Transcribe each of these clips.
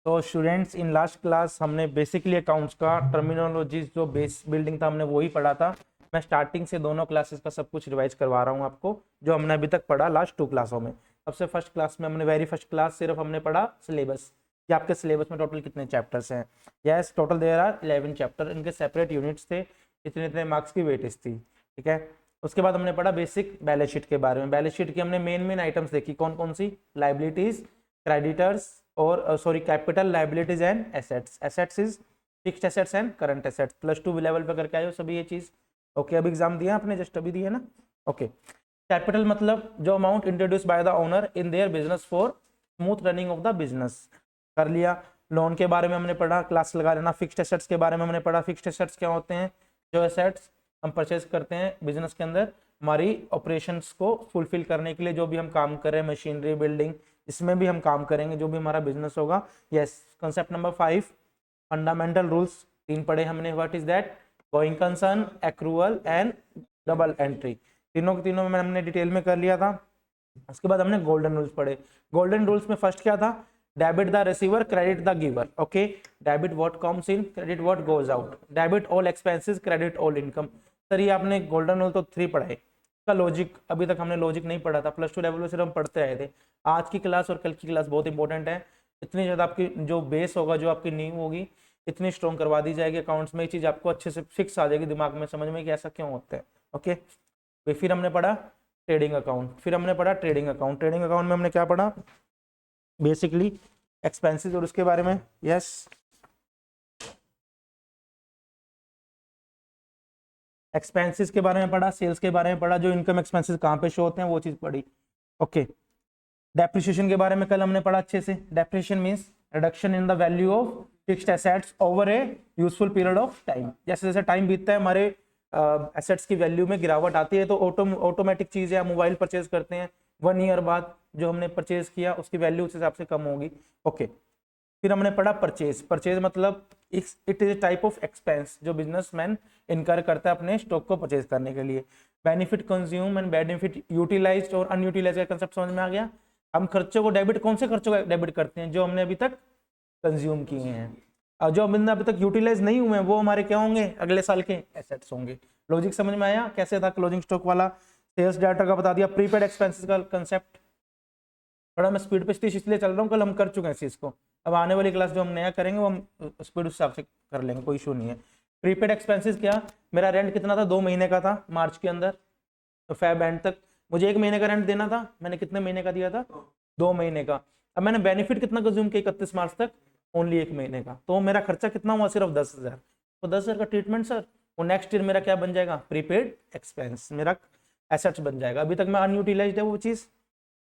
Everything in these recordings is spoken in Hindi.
तो स्टूडेंट्स, इन लास्ट क्लास हमने बेसिकली अकाउंट्स का टर्मिनोलॉजीज जो बेस बिल्डिंग था हमने वही पढ़ा था। मैं स्टार्टिंग से दोनों क्लासेस का सब कुछ रिवाइज करवा रहा हूँ आपको, जो हमने अभी तक पढ़ा लास्ट 2 क्लासों में। सबसे फर्स्ट क्लास में हमने वेरी फर्स्ट क्लास सिर्फ हमने पढ़ा सिलेबस, कि आपके सिलेबस में टोटल कितने चैप्टर्स हैं। Yes, total there are 11 chapter, इनके सेपरेट यूनिट्स थे, इतने इतने मार्क्स की वेटेज थी। ठीक है, उसके बाद हमने पढ़ा बेसिक बैलेंस शीट के बारे में। बैलेंस शीट की हमने मेन आइटम्स देखी, कौन कौन सी, लाइबिलिटीज, क्रेडिटर्स और sorry capital, liabilities and assets. Assets is fixed assets and current assets. +2 level पे करके आए हो सभी ये चीज। ओके, अभी एग्जाम दिया आपने, जस्ट अभी दिया ना। ओके, कैपिटल मतलब जो amount introduce by the owner in their business for smooth running of the business, कर लिया। लोन के बारे में हमने पढ़ा, क्लास लगा लेना। फिक्स्ड एसेट्स के बारे में हमने पढ़ा, फिक्स्ड एसेट्स क्या होते हैं, जो एसेट्स हम परचेज करते हैं बिजनेस के अंदर हमारी ऑपरेशंस को फुलफिल करने के लिए, जो भी हम काम कर रहे हैं, मशीनरी, बिल्डिंग, इसमें भी हम काम करेंगे, जो भी हमारा बिजनेस होगा। Yes, concept number 5 fundamental rules 3 पढ़े हमने। What is that, going concern, accrual and double entry. तीनों के तीनों में हमने डिटेल में कर लिया था। उसके बाद हमने गोल्डन रूल्स पढ़े। गोल्डन रूल्स में फर्स्ट क्या था, debit the receiver, credit the giver. Okay, debit what comes in, credit what goes out, debit all expenses, credit all income. Sir ये आपने गोल्डन रूल तो 3 पढ़ा है, इसका लॉजिक अभी तक हमने लॉजिक नहीं पढ़ा था, +2 लेवल में सिर्फ हम पढ़ते आए थे। आज की क्लास और कल की क्लास बहुत इंपॉर्टेंट है। इतनी ज़्यादा आपकी जो बेस होगा, जो आपकी नींव होगी, इतनी स्ट्रॉन्ग करवा दी जाएगी अकाउंट्स में, ये चीज़ आपको अच्छे से फिक्स आ जाएगी दिमाग में, समझ में कि ऐसा क्यों होता है। ओके, फिर हमने पढ़ा ट्रेडिंग अकाउंट, फिर हमने पढ़ा ट्रेडिंग अकाउंट। ट्रेडिंग अकाउंट में हमने क्या पढ़ा, बेसिकली एक्सपेंसेस और उसके बारे में। यस, एक्सपेंसेस के बारे में पढ़ा, सेल्स के बारे में पढ़ा, जो इनकम एक्सपेंसेस कहाँ पे शो होते हैं वो चीज़ पढ़ी। ओके, डेप्रिसिएशन के बारे में कल हमने पढ़ा अच्छे से। Depreciation means reduction in the value of fixed assets over A useful period of time. जैसे जैसे टाइम बीतता है हमारे एसेट्स की वैल्यू में गिरावट आती है, तो ऑटोमेटिक चीज़ है, हम मोबाइल परचेज करते हैं, 1 ईयर बाद जो हमने परचेज किया उसकी वैल्यू उस हिसाब से कम होगी। ओके, फिर हमने पढ़ा परचेज। परचेज मतलब it is type of expense जो बिजनेसमैन इनकर करता है अपने स्टॉक को परचेज करने के लिए। Benefit consume and benefit utilised और अनयूटिलाइज्ड का कंसेप्ट समझ में आ गया। हम खर्चों को डेबिट, कौन से खर्चों को डेबिट करते हैं, जो हमने अभी तक कंज्यूम किए हैं, और जो हमने अभी तक यूटिलाइज नहीं हुए हैं वो हमारे क्या होंगे, अगले साल के एसेट्स होंगे। लॉजिक समझ में आया कैसे था क्लोजिंग स्टॉक वाला। सेल्स डाटा का बता दिया। प्रीपेड एक्सपेंसेस का कंसेप्ट थोड़ा मैं स्पीड पे इसलिए चल रहा हूँ, कल हम कर चुके हैं इस चीज़ को, अब आने वाली क्लास जो हम नया करेंगे वो हम स्पीड उस हिसाब से कर लेंगे, कोई इशू नहीं है। प्रीपेड एक्सपेंसेस क्या, मेरा रेंट कितना था, 2 महीने का था मार्च के अंदर, तो फेब एंड तक मुझे 1 महीने का रेंट देना था, मैंने कितने महीने का दिया था, 2 महीने का। अब मैंने बेनिफिट कितना कंज्यूम किया 31 मार्च तक, ओनली 1 महीने का, तो मेरा खर्चा कितना हुआ, सिर्फ 10,000। तो 10,000 का ट्रीटमेंट सर, वो नेक्स्ट ईयर मेरा क्या बन जाएगा, प्रीपेड एक्सपेंस, मेरा एसेट्स बन जाएगा। अभी तक मैं अनयूटिलाइज्ड है वो चीज़।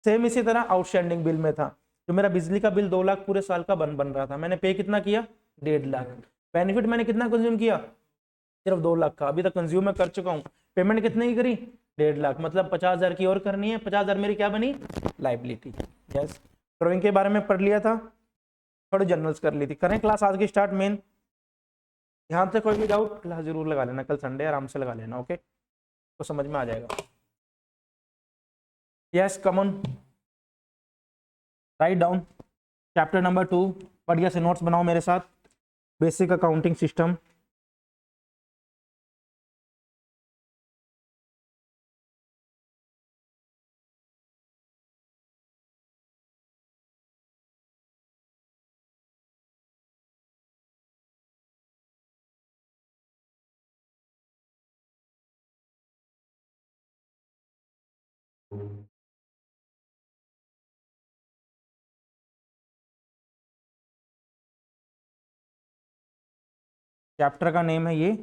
सेम इसी तरह आउटस्टैंडिंग बिल में था, जो मेरा बिजली का बिल 2 लाख पूरे साल का बन रहा था, मैंने पे कितना किया, 1.5 लाख। बेनिफिट मैंने कितना कंज्यूम किया, सिर्फ 2 लाख का, अभी तक कंज्यूम मैं कर चुका हूँ। पेमेंट कितने की करी, 1.5 लाख, मतलब 50,000 की और करनी है। 50,000 मेरी क्या बनी, लाइबिलिटी। यस, ड्रॉइंग के बारे में पढ़ लिया था, थोड़ी जनरल्स कर ली थी। करें क्लास आज की स्टार्ट मेन। यहाँ से कोई भी डाउट क्लास जरूर लगा लेना, कल संडे आराम से लगा लेना। ओके, तो समझ में आ जाएगा। यस, कमन, राइट डाउन चैप्टर नंबर 2, बढ़िया से नोट्स बनाओ मेरे साथ। बेसिक अकाउंटिंग सिस्टम, चैप्टर का नेम है ये।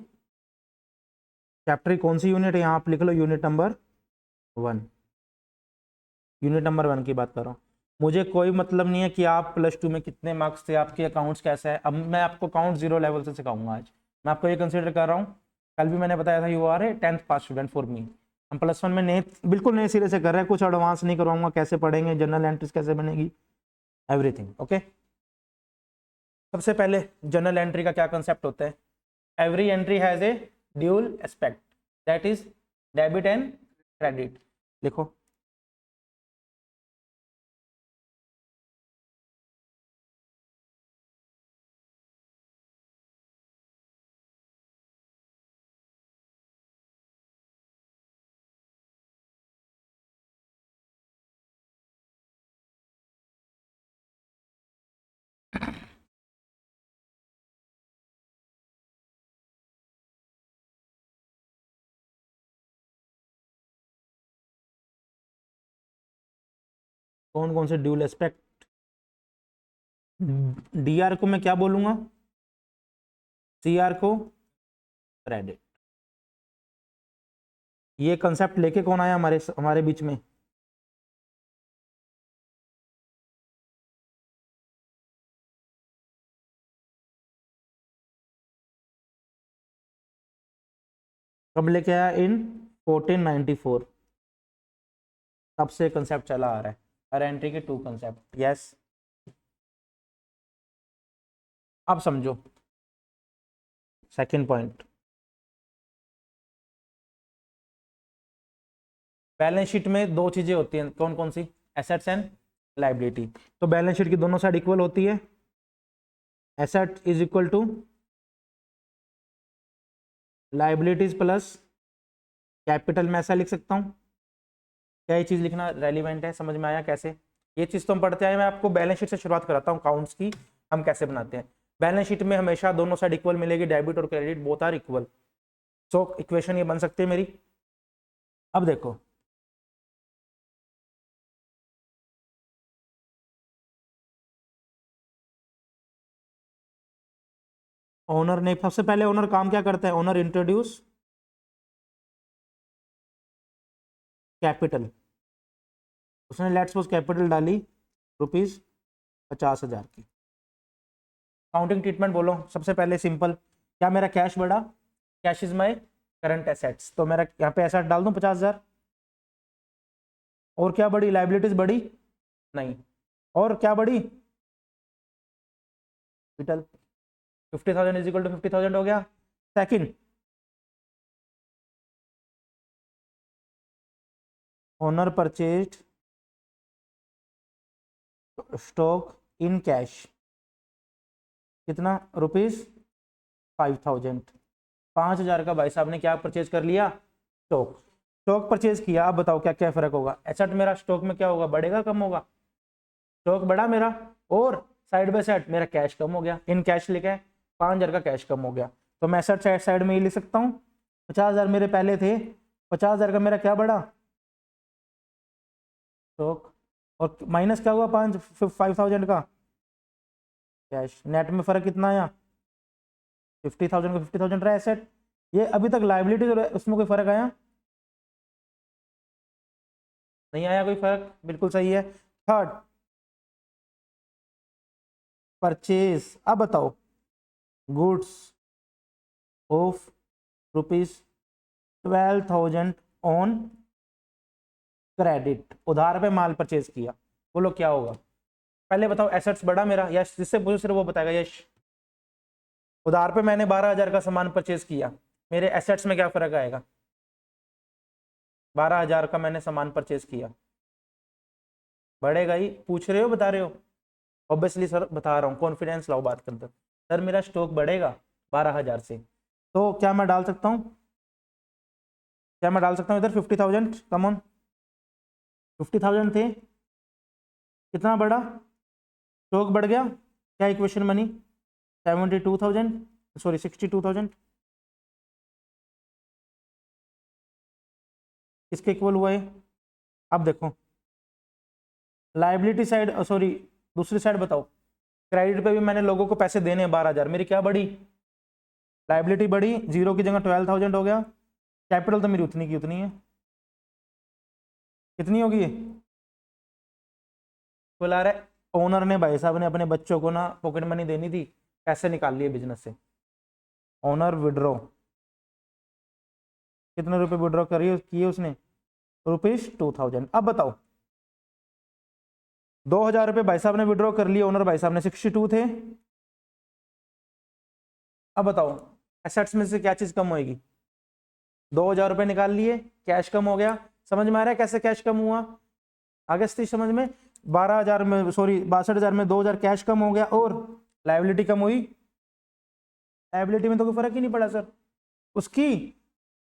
चैप्टर की कौन सी यूनिट है, यहाँ आप लिख लो, यूनिट नंबर 1। यूनिट नंबर 1 की बात कर रहा हूँ। मुझे कोई मतलब नहीं है कि आप +2 में कितने मार्क्स थे, आपके अकाउंट्स कैसा है। अब मैं आपको अकाउंट 0 लेवल से सिखाऊंगा आज। मैं आपको ये कंसिडर कर रहा हूँ, कल भी मैंने बताया था you are a 10th pass student for me. हम +1 में नए, बिल्कुल नए सिरे से कर रहे हैं, कुछ एडवांस नहीं करवाऊंगा, कैसे पढ़ेंगे, जनरल एंट्रीज कैसे बनेगी, एवरीथिंग। ओके, सबसे पहले जनरल एंट्री का क्या कंसेप्ट होता है, every entry has a dual aspect, that is debit and credit. लिखो, कौन कौन से ड्यूल एस्पेक्ट? डीआर को मैं क्या बोलूंगा? सीआर को क्रेडिट। ये कंसेप्ट लेके कौन आया हमारे हमारे बीच में? कब लेके आया? इन 1494। तब से कंसेप्ट चला आ रहा है, हर एंट्री के टू कंसेप्ट। यस, अब समझो सेकंड पॉइंट। बैलेंस शीट में दो चीजें होती हैं, कौन कौन सी? Assets and liability. तो बैलेंस शीट की दोनों साइड इक्वल होती है। Asset is equal to liabilities plus capital. मैं ऐसा लिख सकता हूं क्या? ये चीज लिखना रेलिवेंट है? समझ में आया कैसे? ये चीज तो हम पढ़ते आए। मैं आपको बैलेंस शीट से शुरुआत कराता हूँ, अकाउंट्स की हम कैसे बनाते हैं। बैलेंस शीट में हमेशा दोनों साइड इक्वल मिलेगी, डेबिट और credit both are equal. So equation ये बन सकती है मेरी। अब देखो, ओनर ने सबसे पहले ओनर काम क्या करता है? Owner introduce capital. उसने लेट्स सपोज कैपिटल डाली ₹50,000 की। काउंटिंग ट्रीटमेंट बोलो सबसे पहले सिंपल। क्या मेरा कैश बढ़ा? Cash is my current assets, तो मेरा यहाँ पे एसेट डाल दूं 50,000। और क्या बढ़ी? लाइबिलिटीज बढ़ी? नहीं। और क्या बढ़ी? कैपिटल। 50,000 इज इक्वल टू 50,000 हो गया। Second, owner purchased stock in cash. कितना? ₹5,000। 5,000 का भाई साहब ने क्या परचेज कर लिया? स्टॉक। स्टॉक परचेज किया। अब बताओ क्या क्या फर्क होगा? एसेट मेरा स्टॉक में क्या होगा? बढ़ेगा कम होगा? स्टॉक बढ़ा मेरा, और साइड बाय साइड मेरा कैश कम हो गया। इन कैश लिखा है, 5,000 का कैश कम हो गया। तो मैं एसेट साइड साइड में ये लिख सकता हूँ 50,000 मेरे पहले थे, 50,000 का मेरा क्या बढ़ा? स्टॉक। और माइनस क्या हुआ? 5,000 का कैश। नेट में फर्क कितना आया? 50,000 का 50,000 रहा एसेट। ये अभी तक लाइबिलिटी उसमें कोई फर्क आया? नहीं आया कोई फर्क, बिल्कुल सही है। Third, purchase. अब बताओ, गुड्स ऑफ ₹12,000 ऑन क्रेडिट। उधार पे माल परचेज किया। बोलो क्या होगा? पहले बताओ, एसेट्स बढ़ा मेरा? यश, जिससे पूछो सिर्फ वो बताएगा। यश, उधार पे मैंने 12,000 का सामान परचेज किया, मेरे एसेट्स में क्या फर्क आएगा? 12,000 का मैंने सामान परचेज किया, बढ़ेगा ही। पूछ रहे हो बता रहे हो? ऑब्वियसली सर बता रहा हूँ, कॉन्फिडेंस लाओ बात के अंदर। सर मेरा स्टॉक बढ़ेगा 12,000 से, तो क्या मैं डाल सकता हूँ? क्या मैं डाल सकता हूँ इधर 50,000? कम ऑन, 50,000 थे, कितना बढ़ा? स्टॉक बढ़ गया, क्या इक्वेशन बनी? 72,000, सॉरी 62,000। किसके इक्वल हुआ है? अब देखो, लाइबिलिटी साइड, सॉरी दूसरी साइड बताओ। क्रेडिट पे भी मैंने लोगों को पैसे देने हैं 12,000, मेरी क्या बढ़ी? लाइबिलिटी बढ़ी, जीरो की जगह 12,000 हो गया। कैपिटल तो मेरी उतनी की उतनी है। कितनी होगी? बुला रहे ओनर ने, भाई साहब ने अपने बच्चों को ना पॉकेट मनी देनी थी, पैसे निकाल लिए बिजनेस से। ओनर विड्रॉ, कितने रुपए विड्रॉ करिए किए उसने? ₹2,000। अब बताओ, 2,000 रुपये भाई साहब ने विड्रॉ कर लिए, ओनर भाई साहब ने 62 थे। अब बताओ, एसेट्स में से क्या चीज कम होगी? 2,000 रुपये निकाल लिए, कैश कम हो गया। समझ में आ रहा है कैसे कैश कम हुआ? आगे से समझ में। 12,000 में, सॉरी 62,000 में 2,000 कैश कम हो गया, और लाइबिलिटी कम हुई। लाइबिलिटी में तो कोई फर्क ही नहीं पड़ा सर। उसकी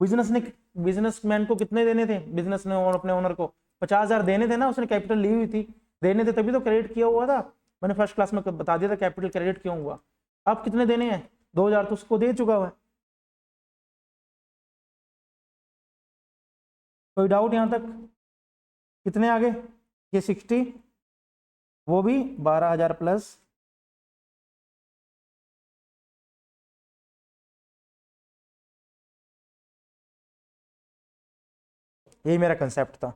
बिजनेसमैन को कितने देने थे? बिजनेस ने और अपने ओनर को 50,000 देने थे ना, उसने कैपिटल ली हुई थी, देने थे तभी तो क्रेडिट किया हुआ था। मैंने फर्स्ट क्लास में बता दिया था कैपिटल क्रेडिट क्यों हुआ। अब कितने देने हैं? 2,000 तो उसको दे चुका हुआ है। कोई डाउट यहां तक? कितने आगे? ये 60, वो भी 12,000 प्लस यही मेरा कंसेप्ट था।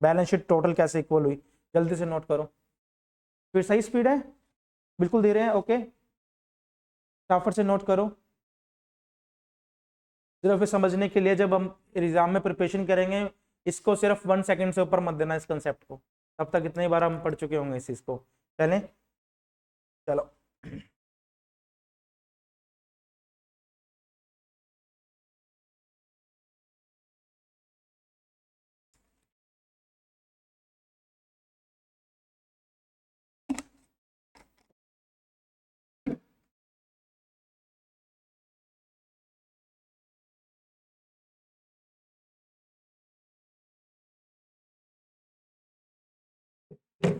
बैलेंस शीट टोटल कैसे इक्वल हुई, जल्दी से नोट करो। फिर सही स्पीड है, बिल्कुल दे रहे हैं, ओके। फटाफट से नोट करो। सिर्फ समझने के लिए, जब हम एग्जाम में प्रिपरेशन करेंगे, इसको सिर्फ 1 सेकंड से ऊपर मत देना इस कंसेप्ट को। तब तक इतनी बार हम पढ़ चुके होंगे इस चीज को। चलें, चलो।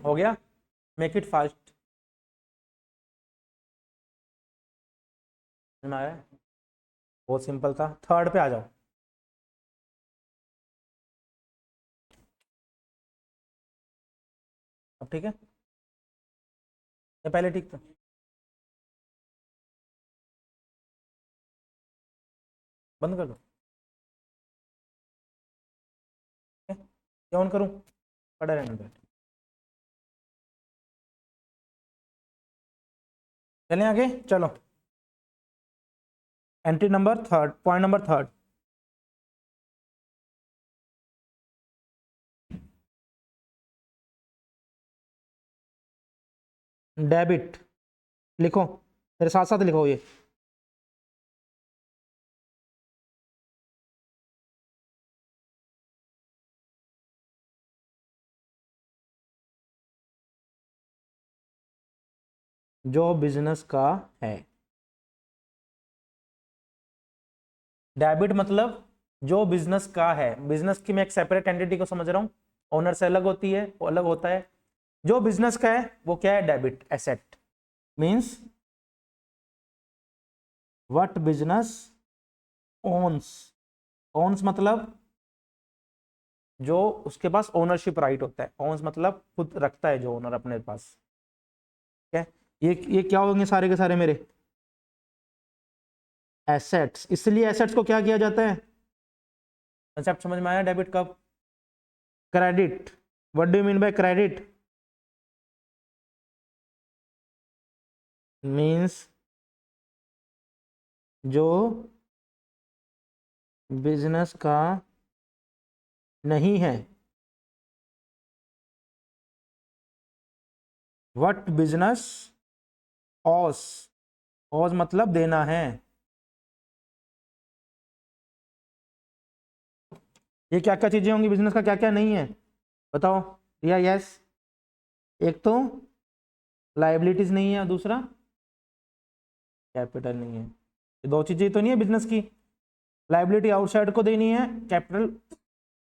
हो गया, मेक इट फास्ट। बहुत सिंपल था। थर्ड पे आ जाओ। अब ठीक है, ये पहले ठीक था। बंद कर दो, क्या ऑन करूं, पड़ा रहने दो। चलें आगे, चलो। Entry number third, point number third, debit. लिखो, मेरे साथ साथ लिखो ये। जो बिजनेस का है। डेबिट मतलब जो बिजनेस का है। बिजनेस की मैं एक सेपरेट एंटिटी को समझ रहा हूं, ओनर से अलग होती है, वो अलग होता है। जो बिजनेस का है वो क्या है, debit asset. Means what business owns. Owns मतलब जो उसके पास ओनरशिप राइट होता है। ओन्स मतलब खुद रखता है जो ओनर अपने पास। ठीक है, ये क्या होंगे सारे के सारे मेरे एसेट्स। इसलिए एसेट्स को क्या किया जाता है, कंसेप्ट समझ में आया डेबिट का। Credit, what do you mean by credit, means जो बिजनेस का नहीं है। व्हाट बिजनेस ऑस, ऑस मतलब देना है। ये क्या क्या चीजें होंगी बिजनेस का, क्या क्या नहीं है बताओ। या यस, एक तो लाइबिलिटीज नहीं है और दूसरा कैपिटल नहीं है। ये दो चीजें तो नहीं है बिजनेस की। लाइबिलिटी आउटसाइड को देनी है, कैपिटल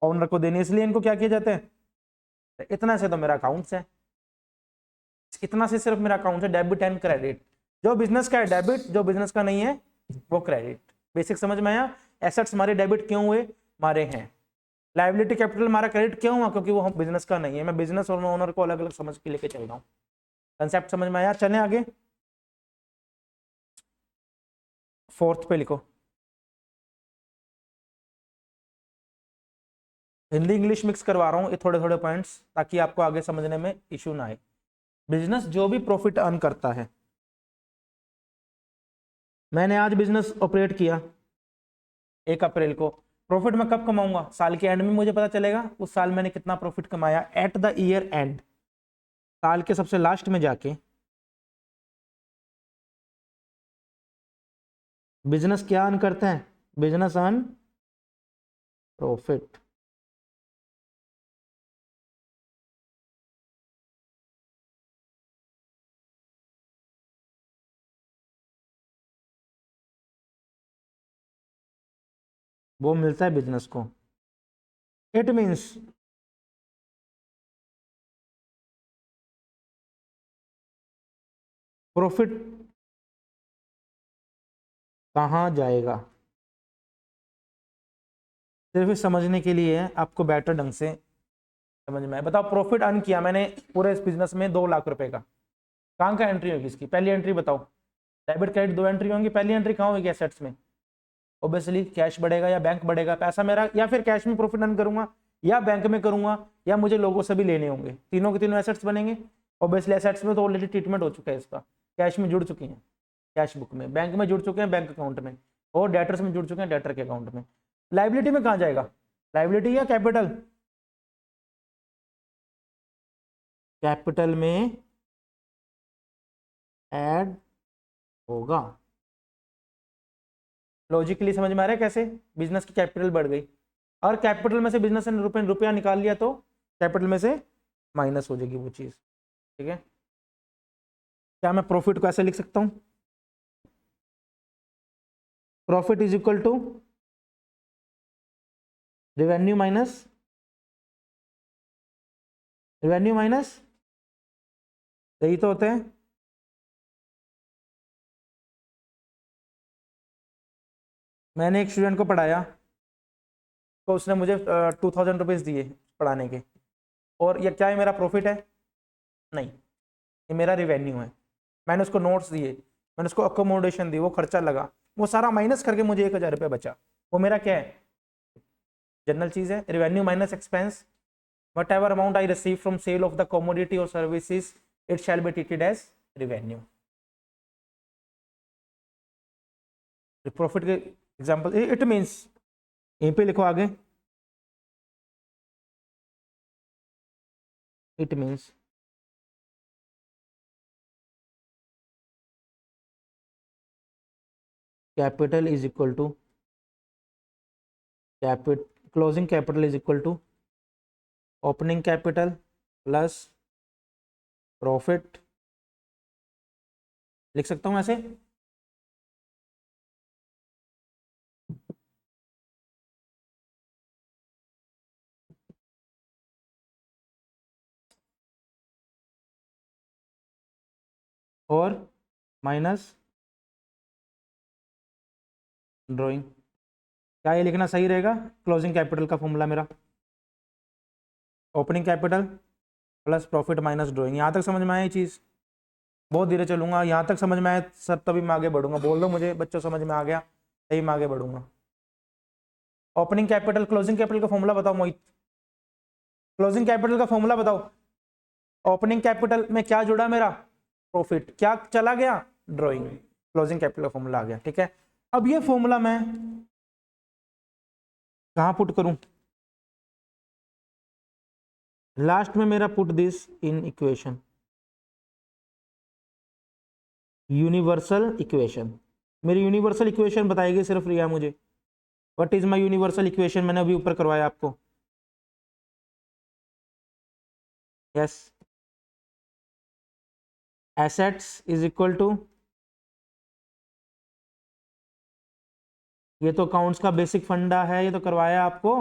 ओनर को देनी है, इसलिए इनको क्या किया जाता है। इतना से तो मेरा अकाउंट्स है, इतना से सिर्फ मेरा अकाउंट है, डेबिट एंड क्रेडिट। जो बिजनेस का है डेबिट, जो बिजनेस का नहीं है वो क्रेडिट। बेसिक समझ में आया। एसेट्स हमारे डेबिट क्यों हुए, हमारे हैं। लाइबिलिटी कैपिटल हमारा क्रेडिट क्यों हुआ, क्योंकि वो बिजनेस का नहीं है। मैं बिजनेस और ओनर को अलग अलग समझ के लेके चल रहा हूँ। कंसेप्ट समझ में आया, चलें आगे। फोर्थ पे लिखो। हिंदी इंग्लिश मिक्स करवा रहा हूँ ये थोड़े थोड़े पॉइंट्स, ताकि आपको आगे समझने में इशू ना आए। बिजनेस जो भी प्रॉफिट अर्न करता है। मैंने आज बिजनेस ऑपरेट किया 1 अप्रैल को। प्रॉफिट मैं कब कमाऊंगा, साल के एंड में मुझे पता चलेगा उस साल मैंने कितना प्रॉफिट कमाया, एट द ईयर एंड। साल के सबसे लास्ट में जाके बिजनेस क्या अर्न करते हैं, बिजनेस अर्न प्रॉफिट। वो मिलता है बिजनेस को। इट मीन्स प्रॉफिट कहाँ जाएगा, सिर्फ समझने के लिए आपको बेटर ढंग से समझ में आया? बताओ प्रॉफिट अर्न किया मैंने पूरे इस बिजनेस में 2 लाख रुपए का, कहाँ का एंट्री होगी इसकी? पहली एंट्री बताओ। डेबिट क्रेडिट 2 एंट्री होंगी, पहली एंट्री कहाँ होगी एसेट्स में? ऑब्वियसली कैश बढ़ेगा या बैंक बढ़ेगा, पैसा मेरा या फिर कैश में प्रॉफिट अर्न करूंगा या बैंक में करूंगा या मुझे लोगों से भी लेने होंगे, तीनों के तीनों एसेट्स बनेंगे। ऑब्वियसली एसेट्स में तो ऑलरेडी ट्रीटमेंट हो चुका है इसका, कैश में जुड़ चुकी हैं कैश बुक में, बैंक में जुड़ चुके हैं बैंक अकाउंट में, और डेटर्स में जुड़ चुके हैं डेटर के अकाउंट में। लाइबिलिटी में कहाँ जाएगा? लाइबिलिटी या कैपिटल? कैपिटल में ऐड होगा। लॉजिकली समझ में आ रहा है कैसे बिजनेस की कैपिटल बढ़ गई, और कैपिटल में से बिजनेस ने रुपया निकाल लिया तो कैपिटल में से माइनस हो जाएगी वो चीज। ठीक है, क्या मैं प्रॉफिट को ऐसे लिख सकता हूं? Profit is equal to revenue minus revenue minus, यही तो होते हैं। मैंने एक स्टूडेंट को पढ़ाया तो उसने मुझे 2000 रुपीज़ दिए पढ़ाने के, और ये क्या है मेरा प्रॉफिट है? नहीं, ये मेरा रिवेन्यू है। मैंने उसको नोट्स दिए, मैंने उसको अकोमोडेशन दी, वो खर्चा लगा, वो सारा माइनस करके मुझे 1000 रुपये बचा, वो मेरा क्या है? जनरल चीज़ है, revenue minus expense. Whatever amount I receive from sale of the commodity और services it shall be treated as revenue. Profit के एग्जाम्पल इट मीन्स, यहीं पे लिखो आगे, it means capital is equal to closing capital is equal to opening capital plus profit. लिख सकता हूं ऐसे? और माइनस ड्राइंग। क्या ये लिखना सही रहेगा? क्लोजिंग कैपिटल का फॉर्मूला मेरा opening capital plus profit minus drawing. यहाँ तक समझ में आया ये चीज़? बहुत धीरे चलूंगा, यहाँ तक समझ में आया सर तभी मैं आगे बढ़ूंगा। बोल दो मुझे बच्चों समझ में आ गया, तभी मैं आगे बढ़ूंगा। ओपनिंग कैपिटल क्लोजिंग कैपिटल का फॉर्मूला बताओ मोहित, क्लोजिंग कैपिटल का फॉर्मूला बताओ। ओपनिंग कैपिटल में क्या जुड़ा मेरा? प्रॉफिट। क्या चला गया? ड्राइंग। क्लोजिंग कैपिटल का फॉर्मूला आ गया। ठीक है, अब ये फॉर्मूला मैं कहाँ पुट करूं? लास्ट में मेरा put this in equation, universal equation. मेरी यूनिवर्सल इक्वेशन बताएगी सिर्फ रिया मुझे। What is my universal equation? मैंने अभी ऊपर करवाया आपको। Yes, assets is equal to, ये तो अकाउंट्स का बेसिक फंडा है, ये तो करवाया आपको।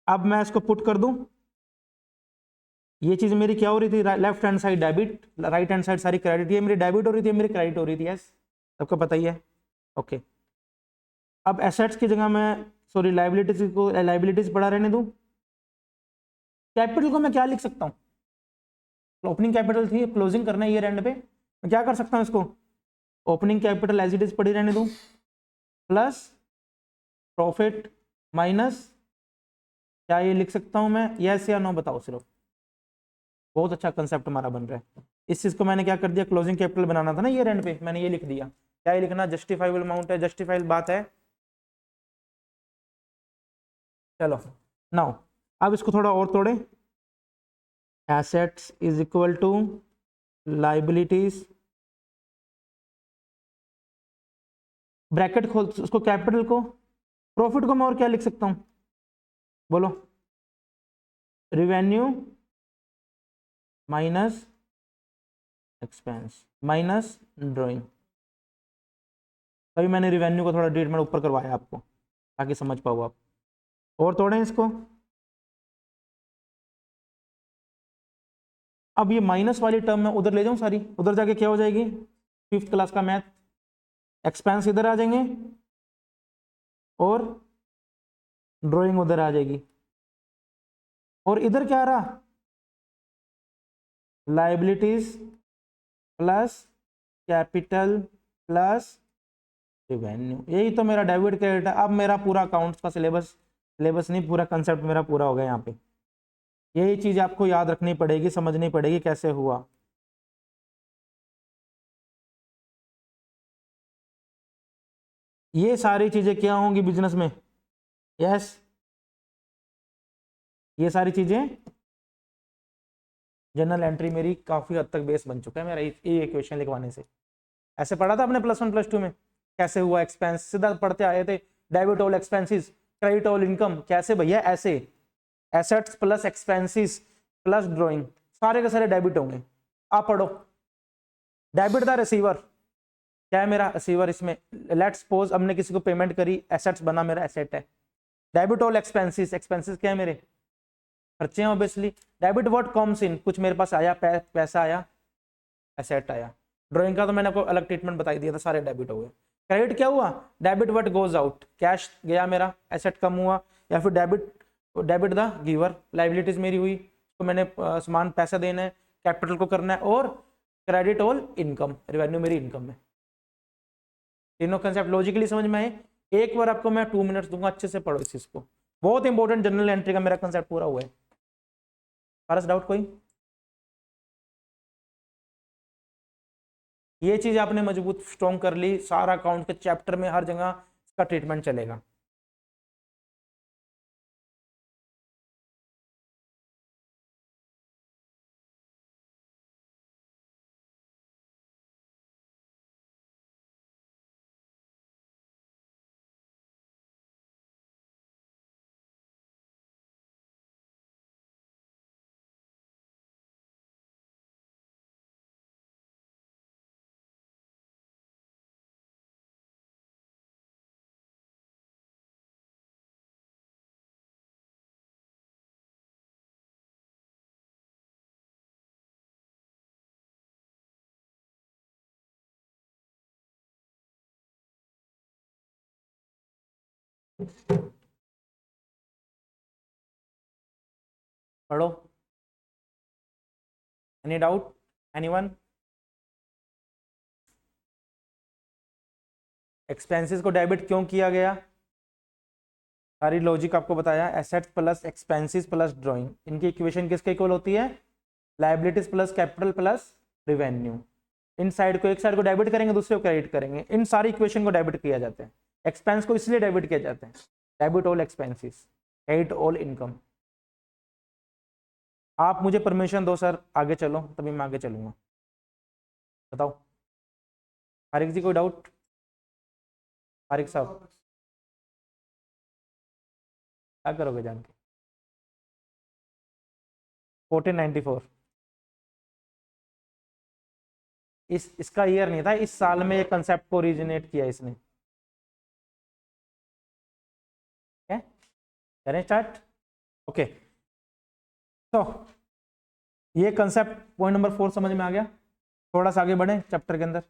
अब मैं इसको पुट कर दूं, ये चीज मेरी क्या हो रही थी? Left hand side debit, right hand side सारी क्रेडिट। ये मेरी डेबिट हो रही थी, मेरी क्रेडिट हो रही थी। यस, सबको पता ही है। ओके, अब एसेट्स की जगह मैं सॉरी लाइबिलिटीज पढ़ा रहने दूं। कैपिटल को मैं क्या लिख सकता हूँ? ओपनिंग कैपिटल थी, क्लोजिंग करना है ईयर एंड पे, मैं क्या कर सकता हूँ इसको? Opening capital as it is पड़ी रहने दूं प्लस प्रॉफिट माइनस, क्या ये लिख सकता हूं मैं? यस या नो बताओ सिर्फ। बहुत अच्छा कंसेप्ट हमारा बन रहा है। इस चीज को मैंने क्या कर दिया? क्लोजिंग कैपिटल बनाना था ना ईयर एंड पे, मैंने ये लिख दिया। क्या ये लिखना? जस्टिफाइबल अमाउंट है, जस्टिफाइबल बात है। चलो नाउ अब इसको थोड़ा और तोड़े। Assets is equal to liabilities, bracket खोल उसको, कैपिटल को, प्रॉफिट को मैं और क्या लिख सकता हूं? बोलो। Revenue minus expense minus drawing. तभी मैंने रिवेन्यू को थोड़ा ट्रीटमेंट ऊपर करवाया आपको ताकि समझ पाओ आप। और तोड़ें इसको। अब ये माइनस वाली टर्म मैं उधर ले जाऊं सारी, उधर जाके क्या हो जाएगी? 5th क्लास का मैथ। एक्सपेंस इधर आ जाएंगे और ड्राइंग उधर आ जाएगी, और इधर क्या आ रहा, liabilities plus capital plus revenue, यही तो मेरा डेबिट क्रेडिट है। अब मेरा पूरा अकाउंट्स का सिलेबस नहीं, पूरा कंसेप्ट मेरा पूरा हो गया यहाँ पे। यही चीज आपको याद रखनी पड़ेगी, समझनी पड़ेगी कैसे हुआ। ये सारी चीजें क्या होंगी बिजनेस में, यस, ये सारी चीजें जनरल एंट्री मेरी काफी हद तक बेस बन चुका है मेरा ये इक्वेशन लिखवाने से। ऐसे पढ़ा था आपने +1 +2 में, कैसे हुआ एक्सपेंस, सीधा पढ़ते आए थे, debit all expenses credit all income. कैसे भैया, ऐसे assets plus expenses plus drawing, सारे के सारे डेबिट होंगे। आप पढ़ो, डेबिट द रिसीवर, क्या है मेरा रिसीवर, इसमें लेट्स सपोज हमने किसी को पेमेंट करी, एसेट्स बना, मेरा एसेट है। डेबिट ऑल एक्सपेंसेस, एक्सपेंसेस क्या है मेरे, खर्चे हैं obviously. Debit what comes in, कुछ मेरे पास आया, पैसा आया, एसेट आया। ड्राइंग का तो मैंने आपको अलग ट्रीटमेंट बताई दिया था, सारे डेबिट हो गए। क्रेडिट क्या हुआ, debit what goes out, cash गया मेरा, एसेट कम हुआ। या फिर debit debit the giver, liabilities मेरी हुई, तो मैंने सामान पैसा देना है, कैपिटल को करना है। और क्रेडिट ऑल इनकम, रेवेन्यू मेरी इनकम है। तीनों कंसेप्ट लॉजिकली समझ में आए। एक बार आपको मैं 2 मिनट्स दूंगा, अच्छे से पढ़ो इस चीज को, बहुत इंपॉर्टेंट जनरल एंट्री का मेरा कंसेप्ट पूरा हुआ है। फारस डाउट कोई, ये चीज आपने मजबूत स्ट्रॉन्ग कर ली, सारा अकाउंट के चैप्टर में हर जगह इसका ट्रीटमेंट चलेगा। पढ़ो, एनी डाउट, एनीवन। एक्सपेंसेस को डेबिट क्यों किया गया, सारी लॉजिक आपको बताया। Assets plus expenses plus drawing, इनकी इक्वेशन किसके इक्वल होती है, liabilities plus capital plus revenue. इन साइड को, एक साइड को डेबिट करेंगे, दूसरे को क्रेडिट करेंगे, इन सारी इक्वेशन को डेबिट किया जाता है। एक्सपेंस को इसलिए डेबिट किया जाता है, debit all expenses credit all income. आप मुझे परमिशन दो सर, आगे चलो, तभी मैं आगे चलूंगा। बताओ, फारिक जी कोई डाउट, फारिक साहब क्या करोगे जान के। 1494, इसका ईयर नहीं था, इस साल में ये कंसेप्ट को ओरिजिनेट किया इसने। करें स्टार्ट, ओके। तो ये कंसेप्ट पॉइंट नंबर 4 समझ में आ गया। थोड़ा सा आगे बढ़े चैप्टर के अंदर।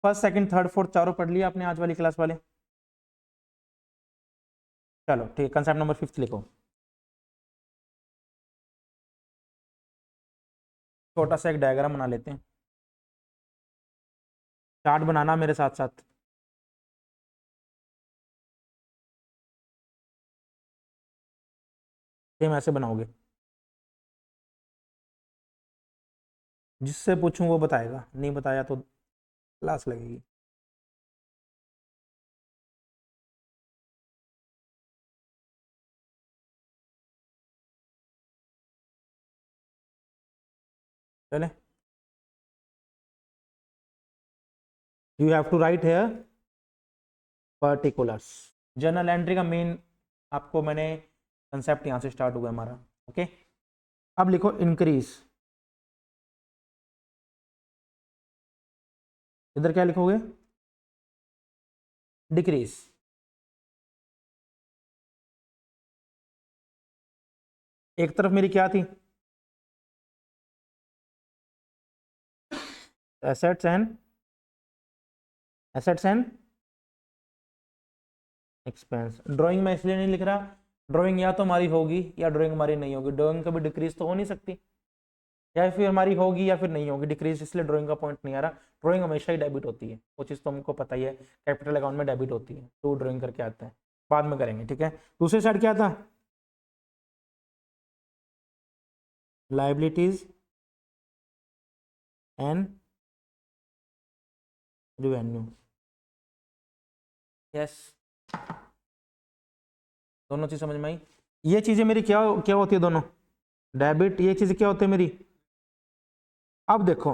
फर्स्ट सेकंड थर्ड फोर्थ चारों पढ़ लिया आपने आज वाली क्लास वाले। चलो ठीक है, कंसेप्ट नंबर 5 लिखो। छोटा सा एक डायग्राम बना लेते हैं, चार्ट बनाना मेरे साथ साथ। सेम ऐसे बनाओगे, जिससे पूछूं वो बताएगा, नहीं बताया तो क्लास लगेगी। चले, you have to write here particulars. Journal entry का मेन आपको मैंने कंसेप्ट यहाँ से स्टार्ट हुआ हमारा, ओके। अब लिखो इंक्रीज, इधर क्या लिखोगे, डिक्रीज। एक तरफ मेरी क्या थी, एसेट्स एंड एक्सपेंस। ड्राइंग में इसलिए नहीं लिख रहा, ड्राइंग या तो हमारी होगी या ड्राइंग हमारी नहीं होगी, ड्राइंग कभी डिक्रीज तो हो नहीं सकती, या फिर हमारी होगी या फिर नहीं होगी डिक्रीज, इसलिए ड्राइंग का पॉइंट नहीं आ रहा। ड्राइंग हमेशा ही डेबिट होती है, वो चीज़ तो हमको पता ही है, कैपिटल अकाउंट में डेबिट होती है, तो ड्राइंग करके आता है, बाद में करेंगे, ठीक है। दूसरे साइड क्या था, लाइबिलिटीज एंड रिवेन्यू। यस, दोनों चीज समझ में आई। ये चीजें मेरी क्या क्या होती है, दोनों डेबिट, ये चीजें क्या होती है मेरी। अब देखो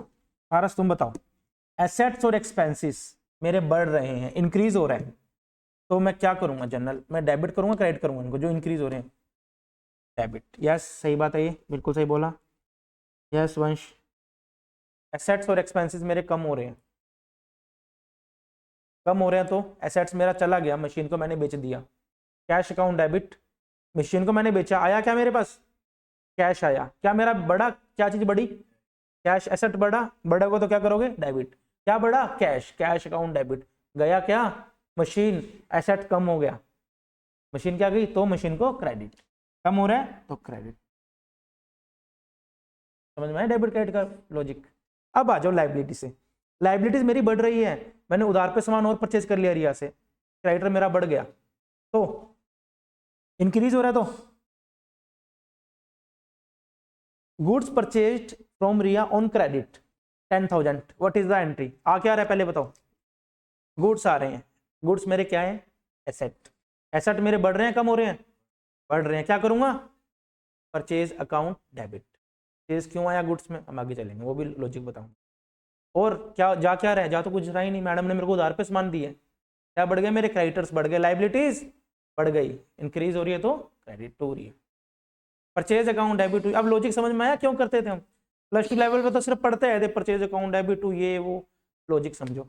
पारस तुम बताओ, एसेट्स और एक्सपेंसेस मेरे बढ़ रहे हैं, इंक्रीज हो रहे हैं, तो मैं क्या करूंगा, जनरल मैं डेबिट करूंगा क्रेडिट करूंगा इनको जो इंक्रीज हो रहे हैं, डेबिट। यस सही बात है, ये बिल्कुल सही बोला। यस वंश, एसेट्स और एक्सपेंसेस मेरे कम हो रहे हैं, कम हो रहे हैं, तो एसेट्स मेरा चला गया, मशीन को मैंने बेच दिया, कैश अकाउंट डेबिट, मशीन को मैंने बेचा, आया क्या मेरे पास, कैश आया, क्या मेरा बड़ा, क्या चीज बड़ी, कैश एसेट बढ़ा, बढ़ेगा तो क्या करोगे, डेबिट, क्या बढ़ा, कैश, कैश अकाउंट डेबिट, गया क्या, मशीन, एसेट कम हो गया, मशीन क्या गई, तो मशीन को क्रेडिट, कम हो रहा है तो क्रेडिट। समझ में आया डेबिट क्रेडिट का लॉजिक। अब आ जाओ लाइबिलिटी से, लाइबिलिटीज मेरी बढ़ रही है, मैंने उधार पे सामान और परचेज कर लिया रिया से, क्रेडिटर मेरा बढ़ गया, तो इंक्रीज हो रहा है, तो goods purchased from Riya on credit 10,000, what is the entry, आ क्या रहा है पहले बताओ, गुड्स आ रहे हैं, गुड्स मेरे क्या है, एसेट, एसेट मेरे बढ़ रहे हैं कम हो रहे हैं, बढ़ रहे हैं, क्या करूंगा, परचेज अकाउंट डेबिट, परचेज क्यों आया गुड्स में, हम आगे चलेंगे वो भी लॉजिक बताऊंगा। और क्या जा क्या रहा है, जा तो कुछ रहा ही नहीं, मैडम ने मेरे को उधार पे सामान दिए, क्या बढ़ गया, मेरे क्रेडिटर्स बढ़ गए, लाइबिलिटीज बढ़ गई, इंक्रीज हो रही है तो क्रेडिट हो रही है, परचेज अकाउंट डेबिट हुई। अब लॉजिक समझ में आया क्यों करते थे हम, प्लस टू लेवल पे तो सिर्फ पढ़ते हैं परचेज अकाउंट डेबिट टू ये वो, लॉजिक समझो।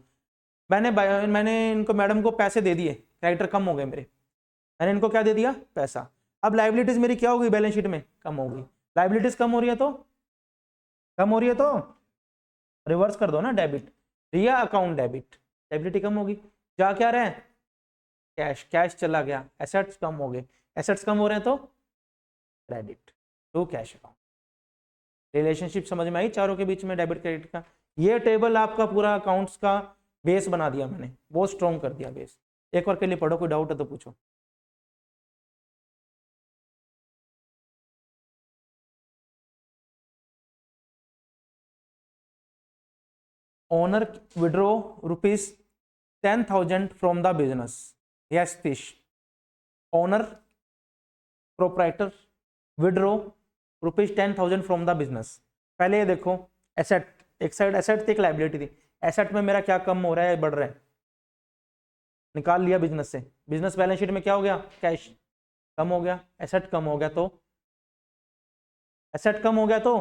मैंने इनको मैडम को पैसे दे दिए, क्रेडिटर कम हो गए मेरे, मैंने इनको क्या दे दिया, पैसा, अब लाइबिलिटीज मेरी क्या होगी बैलेंस शीट में, कम होगी, लाइबिलिटीज कम हो रही है तो, कम हो रही है तो रिवर्स कर दो ना, डेबिट, रिया अकाउंट डेबिट, डेबिलिटी कम होगी, जा क्या रहे हैं, कैश, कैश चला गया, एसेट्स कम हो गए, एसेट्स कम हो रहे हैं तो credit to cash account. Relationship समझ में आई चारों के बीच में डेबिट क्रेडिट का। ये टेबल आपका पूरा अकाउंट्स का बेस बना दिया मैंने, बहुत स्ट्रॉन्ग कर दिया बेस। एक बार के लिए पढ़ो, कोई डाउट है तो पूछो। Owner withdrew rupees 10,000 from the business, yes तिश, owner proprietor withdrew rupees 10,000 from the business. पहले ये देखो, एसेट, एक साइड एसेट थी एक लाइबिलिटी थी, एसेट में मेरा क्या कम हो रहा है बढ़ रहा है, निकाल लिया बिजनेस से, बिजनेस बैलेंस शीट में क्या हो गया, कैश कम हो गया, एसेट कम हो गया तो, एसेट कम हो गया तो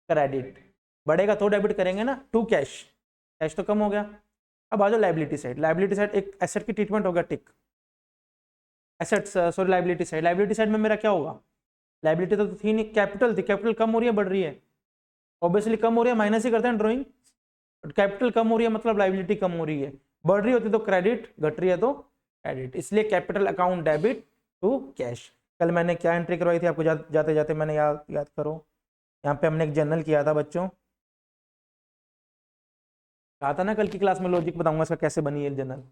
क्रेडिट, बढ़ेगा तो डेबिट करेंगे ना, टू कैश, कैश तो कम हो गया। अब आ जाओ लाइबिलिटी साइड, लाइबिलिटी साइड एक एसेट की ट्रीटमेंट हो गया, tick, asset sorry liability side, liability side में मेरा क्या होगा, लाइबिलिटी तो थी नहीं, कैपिटल थी, कैपिटल कम हो रही है बढ़ रही है, ऑब्वियसली कम हो रही है, माइनस ही करते हैं ड्रॉइंग, कैपिटल कम हो रही है मतलब लाइबिलिटी कम हो रही है, बढ़ रही होती तो क्रेडिट, घट रही है तो क्रेडिट, इसलिए capital account debit to cash. कल मैंने क्या एंट्री करवाई थी आपको जाते जाते मैंने याद करो, यहाँ पे हमने एक जर्नल किया था बच्चों, कहा था ना कल की क्लास में लॉजिक बताऊंगा इसका कैसे बनी है जर्नल।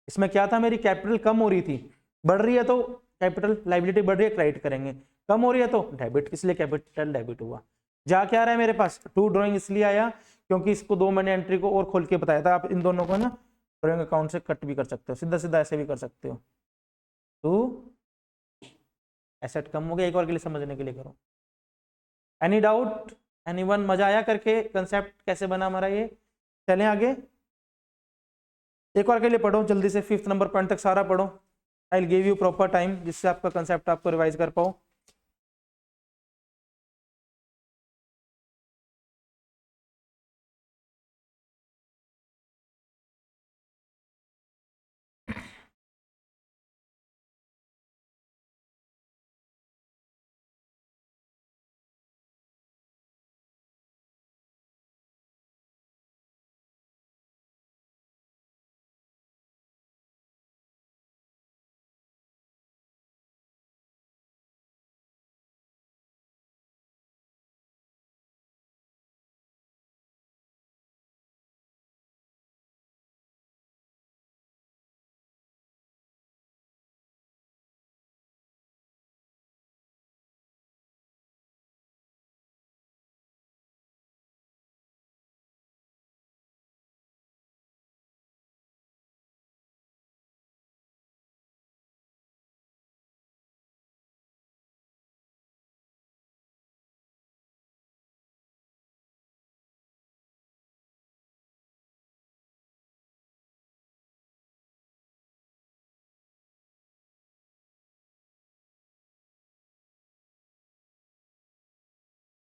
इसमें क्या था, मेरी कैपिटल कम हो रही थी, बढ़ रही है तो कैपिटल, लाइबिलिटी बढ़ रही है क्रेडिट करेंगे, कम हो रही है तो डेबिट, इसलिए कैपिटल डेबिट हुआ। जा क्या आ रहा है मेरे पास, टू ड्रॉइंग इसलिए आया क्योंकि इसको दो मैंने एंट्री को और खोल के बताया था, आप इन दोनों को ना ड्रॉइंग अकाउंट से कट भी कर सकते हो, सीधा सीधा ऐसे भी कर सकते हो। टू एसेट कम हो गया, एक बार के लिए समझने के लिए करो। एनी डाउट, एनीवन, मजा आया करके, कंसेप्ट कैसे बना हमारा ये, चलें आगे। एक बार के लिए पढ़ो जल्दी से, 5th नंबर पॉइंट तक सारा पढ़ो, I will give you proper time जिससे आपका कंसेप्ट आपको रिवाइज कर पाओ।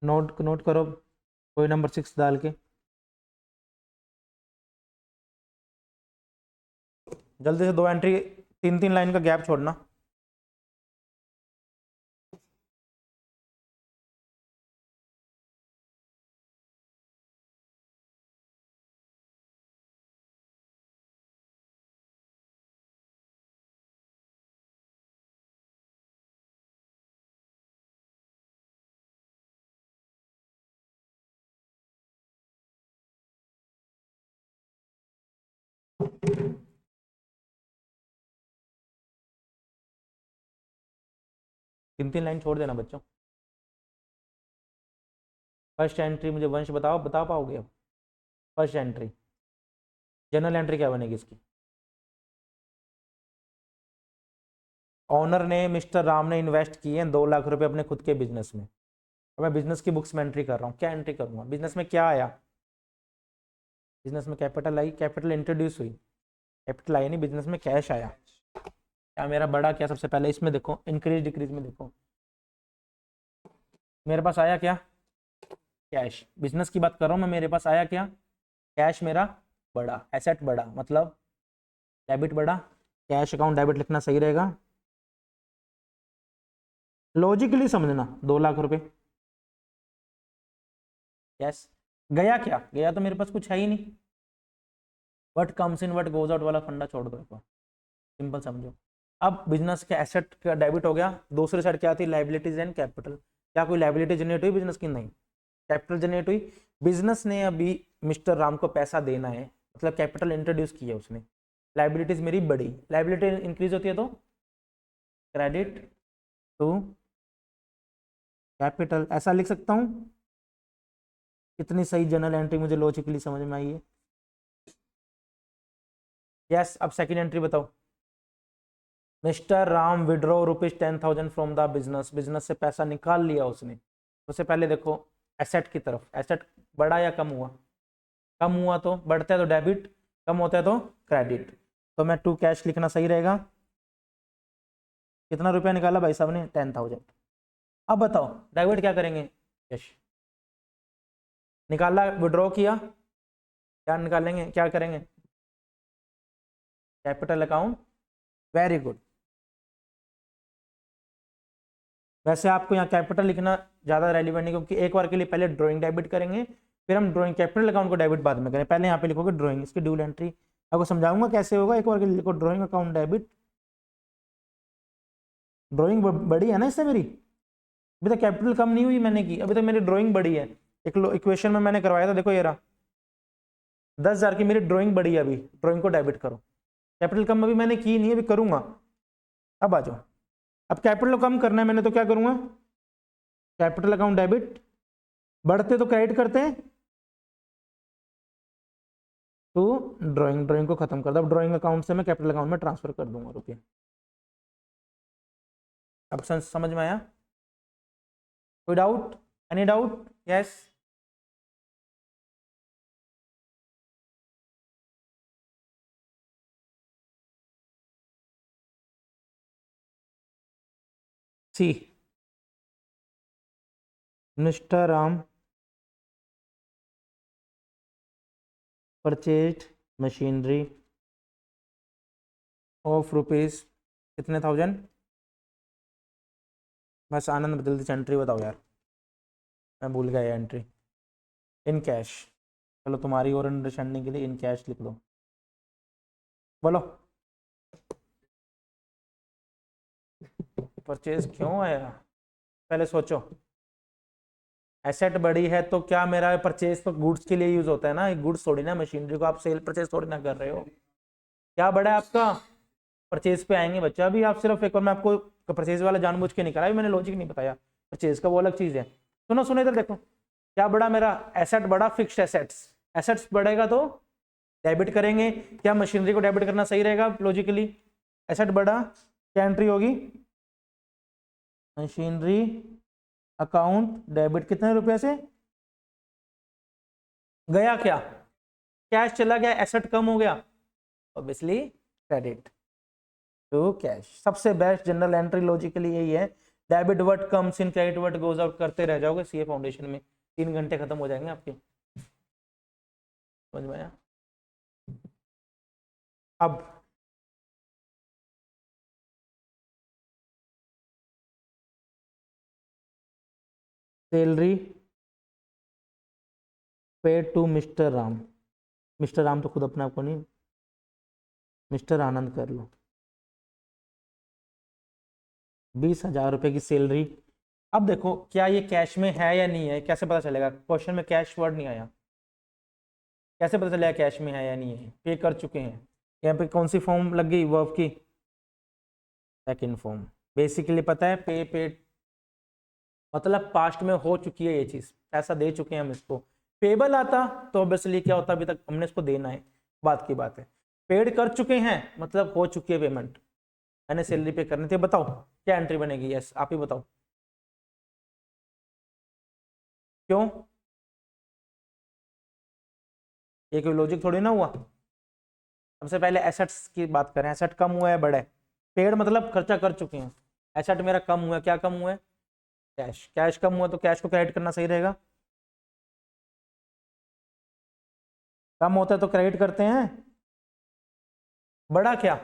नोट करो कोई नंबर 6 डाल के, जल्दी से 2 एंट्री, 3 लाइन का गैप छोड़ना। तीन लाइन छोड़ देना बच्चों। फर्स्ट एंट्री मुझे वंश बता पाओगे अब? फर्स्ट एंट्री जनरल एंट्री क्या बनेगी इसकी? ऑनर ने, मिस्टर राम ने इन्वेस्ट किए हैं 2 लाख रुपए अपने खुद के बिजनेस में। और मैं बिजनेस की बुक्स में एंट्री कर रहा हूँ, क्या एंट्री करूँगा? बिजनेस में क्या आया? बिजनेस में कैपिटल आई, कैपिटल इंट्रोड्यूस हुई, कैपिटल आई नहीं, बिजनेस में कैश आया। क्या मेरा बड़ा क्या? सबसे पहले इसमें देखो, इंक्रीज डिक्रीज में देखो, मेरे पास आया क्या? कैश। बिजनेस की बात कर रहा हूँ मैं, मेरे पास आया क्या? कैश मेरा बड़ा, एसेट बड़ा, मतलब डेबिट बड़ा, कैश अकाउंट डेबिट लिखना सही रहेगा। लॉजिकली समझना, 2 लाख रुपए, यस। गया क्या? गया तो मेरे पास कुछ है ही नहीं। What comes in what goes out वाला फंडा छोड़ दो, सिंपल समझो। अब बिजनेस के एसेट का डेबिट हो गया, दूसरी साइड क्या थी? Liabilities and capital. क्या कोई लाइबिलिटी जनरेट हुई बिजनेस की? नहीं। कैपिटल जनरेट हुई। बिजनेस ने अभी मिस्टर राम को पैसा देना है, मतलब कैपिटल इंट्रोड्यूस किया उसने। लाइबिलिटीज मेरी बड़ी, लाइबिलिटी इंक्रीज होती है तो क्रेडिट टू कैपिटल, ऐसा लिख सकता हूं। कितनी सही जनरल एंट्री मुझे लॉजिकली समझ में आई है। यस। अब सेकंड एंट्री बताओ। Mister Ram withdraw ₹10,000 from the business, business से पैसा निकाल लिया उसने। उससे पहले देखो एसेट की तरफ, एसेट बढ़ा या कम हुआ? कम हुआ, तो बढ़ता है तो डेबिट, कम होता है तो क्रेडिट। तो मैं टू कैश लिखना सही रहेगा। कितना रुपया निकाला भाई साहब ने? 10,000। अब बताओ डेबिट क्या करेंगे? यश निकाला, विड्रॉ किया, क्या निकालेंगे, क्या करेंगे? Capital account. Very good. वैसे आपको यहाँ कैपिटल लिखना ज़्यादा रेलिवेंट नहीं, क्योंकि एक बार के लिए पहले ड्राइंग डेबिट करेंगे, फिर हम ड्राइंग कैपिटल अकाउंट को डेबिट बाद में करें। पहले यहाँ पे लिखोगे ड्राइंग, इसकी ड्यूल एंट्री आपको समझाऊंगा कैसे होगा। एक बार के लिए लिखो ड्राइंग अकाउंट डेबिट। ड्राइंग बड़ी है ना इससे मेरी, अभी तक कैपिटल कम नहीं हुई मैंने की, अभी तक मेरी ड्राइंग बड़ी है। एक इक्वेशन में मैंने करवाया था, देखो ये रहा 10,000 की मेरी ड्राइंग बड़ी है, अभी ड्राइंग को डेबिट करो। कैपिटल कम अभी मैंने की नहीं, अभी करूंगा। अब आ जाओ, अब कैपिटल कम करना है मैंने, तो क्या करूंगा? कैपिटल अकाउंट डेबिट, बढ़ते तो क्रेडिट करते हैं, तो ड्राइंग को खत्म कर दो। अब ड्राइंग अकाउंट से मैं कैपिटल अकाउंट में ट्रांसफर कर दूंगा रुपये। अब समझ में आया? कोई doubt? Any doubt? Yes. See, mister Ram purchase machinery of rupees कितने थाउजेंड? बस आनंद जल्दी से एंट्री बताओ यार, मैं भूल गया एंट्री। इन कैश, चलो तुम्हारी और अंडरस्टैंडिंग के लिए इन कैश लिख दो। बोलो परचेज क्यों आया? पहले सोचो, एसेट बड़ी है तो क्या मेरा परचेज तो गुड्स के लिए यूज होता है ना, गुड्स थोड़ी ना, मशीनरी को आप सेल परचेज थोड़ी ना कर रहे हो। क्या बड़ा है आपका? परचेज पे आएंगे बच्चा, अभी आप सिर्फ एक बार मैं आपको परचेज वाला जानबूझ के निकाला, मैंने लॉजिक नहीं बताया, परचेज का वो अलग चीज है। सुनो सुनो इधर देखो, क्या बड़ा मेरा? एसेट बड़ा, फिक्स्ड एसेट्स। एसेट्स बढ़ेगा तो डेबिट करेंगे, क्या मशीनरी को डेबिट करना सही रहेगा लॉजिकली? एसेट बढ़ा, क्या एंट्री होगी? मशीनरी अकाउंट डेबिट, कितने रुपए से? गया क्या? कैश चला गया, एसेट कम हो गया, ऑब्वियसली क्रेडिट टू कैश। सबसे बेस्ट जनरल एंट्री लॉजिकली यही है, debit word comes in, credit word goes out करते रह जाओगे सीए फाउंडेशन में, 3 घंटे खत्म हो जाएंगे आपके। समझ में आया? अब salary paid to mister Ram, mister Ram तो खुद अपने आप को नहीं, मिस्टर आनंद कर लो। 20,000 रुपये की सैलरी। अब देखो क्या ये कैश में है या नहीं है, कैसे पता चलेगा? क्वेश्चन में कैश वर्ड नहीं आया, कैसे पता चलेगा कैश में है या नहीं है? पे कर चुके हैं। यहाँ पे कौन सी फॉर्म लग गई वर्ब की? Second form. बेसिकली पता है पे पेड मतलब पास्ट में हो चुकी है ये चीज, पैसा दे चुके हैं हम इसको। पेबल आता तो ऑब्वियसली क्या होता, अभी तक हमने इसको देना है, बात की बात है। पेड कर चुके हैं मतलब हो चुकी है पेमेंट, मैंने सैलरी पे करनी थी। बताओ क्या एंट्री बनेगी? यस आप ही बताओ क्यों? ये कोई लॉजिक थोड़ी ना हुआ। सबसे पहले एसेट्स की बात करें, एसेट कम हुआ है बढ़े? पेड मतलब खर्चा कर चुके हैं, एसेट मेरा कम हुआ है, क्या कम हुआ है? कैश। कैश कम हुआ तो कैश को क्रेडिट करना सही रहेगा। कम होता है तो क्रेडिट करते हैं, बड़ा क्या?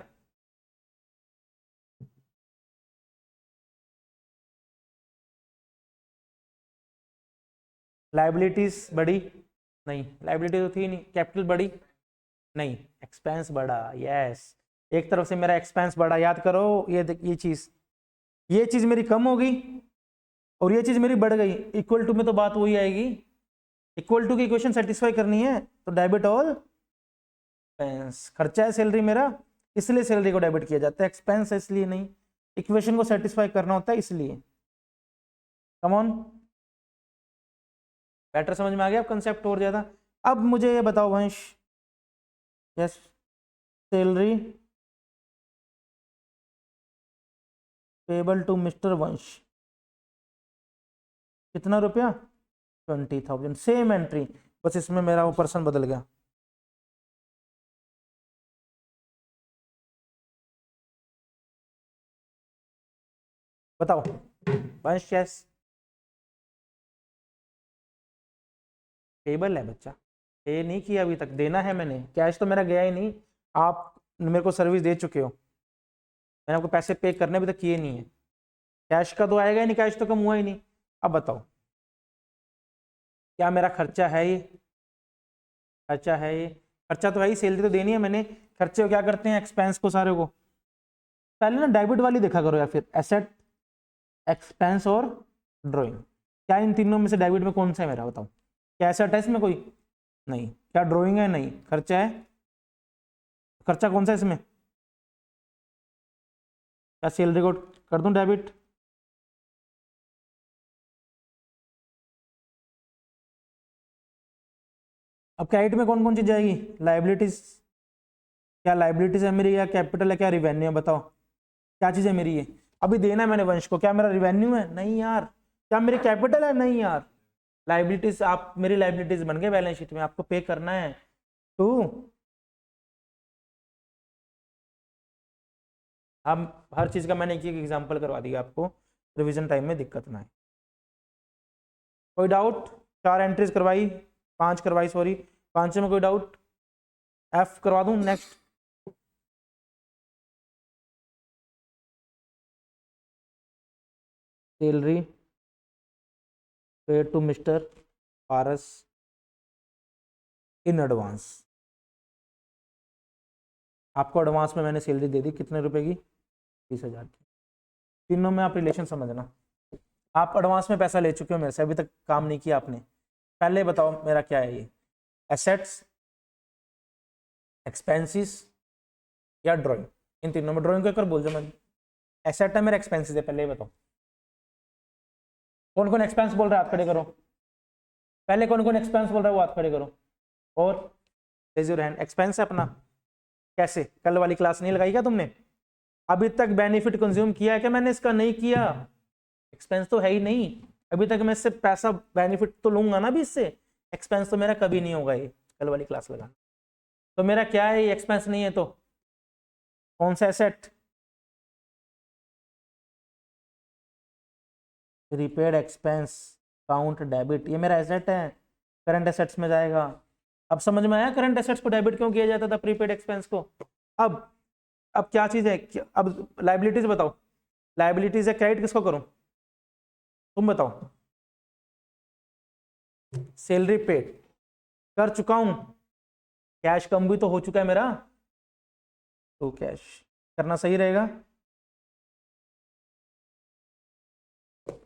लाइबिलिटीज बढ़ी? नहीं, लाइबिलिटी तो थी नहीं। कैपिटल बढ़ी? नहीं। एक्सपेंस बढ़ा? यस। एक तरफ से मेरा एक्सपेंस बढ़ा, याद करो ये चीज मेरी कम हो गई और ये चीज मेरी बढ़ गई। इक्वल टू में तो बात वही आएगी, इक्वल टू की इक्वेशन सेटिस्फाई करनी है तो डेबिट ऑल एक्सपेंस। खर्चा है सैलरी मेरा इसलिए सैलरी को डेबिट किया जाता है, एक्सपेंस है इसलिए नहीं। इक्वेशन को सेटिस्फाई करना होता है इसलिए। कम ऑन, बेटर समझ में आ गया कंसेप्ट और ज्यादा? अब मुझे ये बताओ Vansh, yes, salary payable to mister Vansh कितना रुपया? 20,000। सेम एंट्री, बस इसमें मेरा वो पर्सन बदल गया। बताओ वंश, यस पेबल है बच्चा, पे नहीं किया अभी तक, देना है मैंने। कैश तो मेरा गया ही नहीं, आप मेरे को सर्विस दे चुके हो, मैंने आपको पैसे पे करने अभी तक किए नहीं है। कैश का तो आएगा ही नहीं, कैश तो कम हुआ ही नहीं। अब बताओ क्या मेरा खर्चा है ये? खर्चा है ये, खर्चा तो है ही, सैलरी तो देनी है मैंने। खर्चे को क्या करते हैं? एक्सपेंस को सारे को। पहले ना डेबिट वाली देखा करो या फिर एसेट, एक्सपेंस और ड्राइंग। क्या इन तीनों में से डेबिट में कौन सा है मेरा? बताओ। क्या एसेट है इसमें कोई? नहीं। क्या ड्राइंग है? नहीं। खर्चा है? खर्चा कौन सा है इसमें? क्या सैलरी को कर दूं डेबिट? अब क्रेडिट में कौन कौन चीज जाएगी? लाइबिलिटीज। क्या लाइबिलिटीज है मेरी, या कैपिटल है, क्या रिवेन्यू है? बताओ क्या चीज है मेरी ये? अभी देना है मैंने वंश को, क्या मेरा रिवेन्यू है? नहीं यार। क्या मेरी कैपिटल है? नहीं यार। लाइबिलिटीज, आप मेरी लाइबिलिटीज बन गए बैलेंस शीट में, आपको पे करना है टू। हम हर चीज का मैंने एक एक एग्जांपल करवा दिया आपको, रिवीजन टाइम में दिक्कत ना आए। कोई डाउट? 4 एंट्रीज करवाई, 5 करवाई सॉरी, 5 में कोई डाउट? एफ करवा दूं next? Salary paid to mister Paras in advance. आपको एडवांस में मैंने सैलरी दे दी, कितने रुपए की? 30,000 की। तीनों में आप रिलेशन समझना, आप एडवांस में पैसा ले चुके हो मेरे से, अभी तक काम नहीं किया आपने। पहले बताओ मेरा क्या है ये? एसेट्स, एक्सपेंसेस या ड्राइंग? इन तीनों में ड्राइंग को एक बार बोल दो। मैं एसेट है मेरा, एक्सपेंसेस है, पहले ये बताओ कौन कौन एक्सपेंस बोल रहा है, हाथ खड़े करो। पहले कौन कौन एक्सपेंस बोल रहा है वो हाथ खड़े करो। और रेज योर हैंड। एक्सपेंस है अपना, कैसे? कल वाली क्लास नहीं लगाई क्या तुमने? अभी तक बेनिफिट कंज्यूम किया है क्या मैंने इसका? नहीं किया। एक्सपेंस तो है ही नहीं, अभी तक मैं इससे पैसा बेनिफिट तो लूंगा ना भी इससे, एक्सपेंस तो मेरा कभी नहीं होगा ये कल वाली क्लास लगाना। तो मेरा क्या है ये? एक्सपेंस नहीं है तो कौन सा asset? Prepaid expense count debit, ये मेरा एसेट है, करंट एसेट्स में जाएगा। अब समझ में आया करंट एसेट्स को डेबिट क्यों किया जाता था प्रीपेड एक्सपेंस को। अब अब क्या चीज है, अब लाइबिलिटीज बताओ, लाइबिलिटीज है क्रेडिट किसको करूं, तुम बताओ। सैलरी पेड कर चुका हूं, कैश कम भी तो हो चुका है मेरा, तो कैश करना सही रहेगा।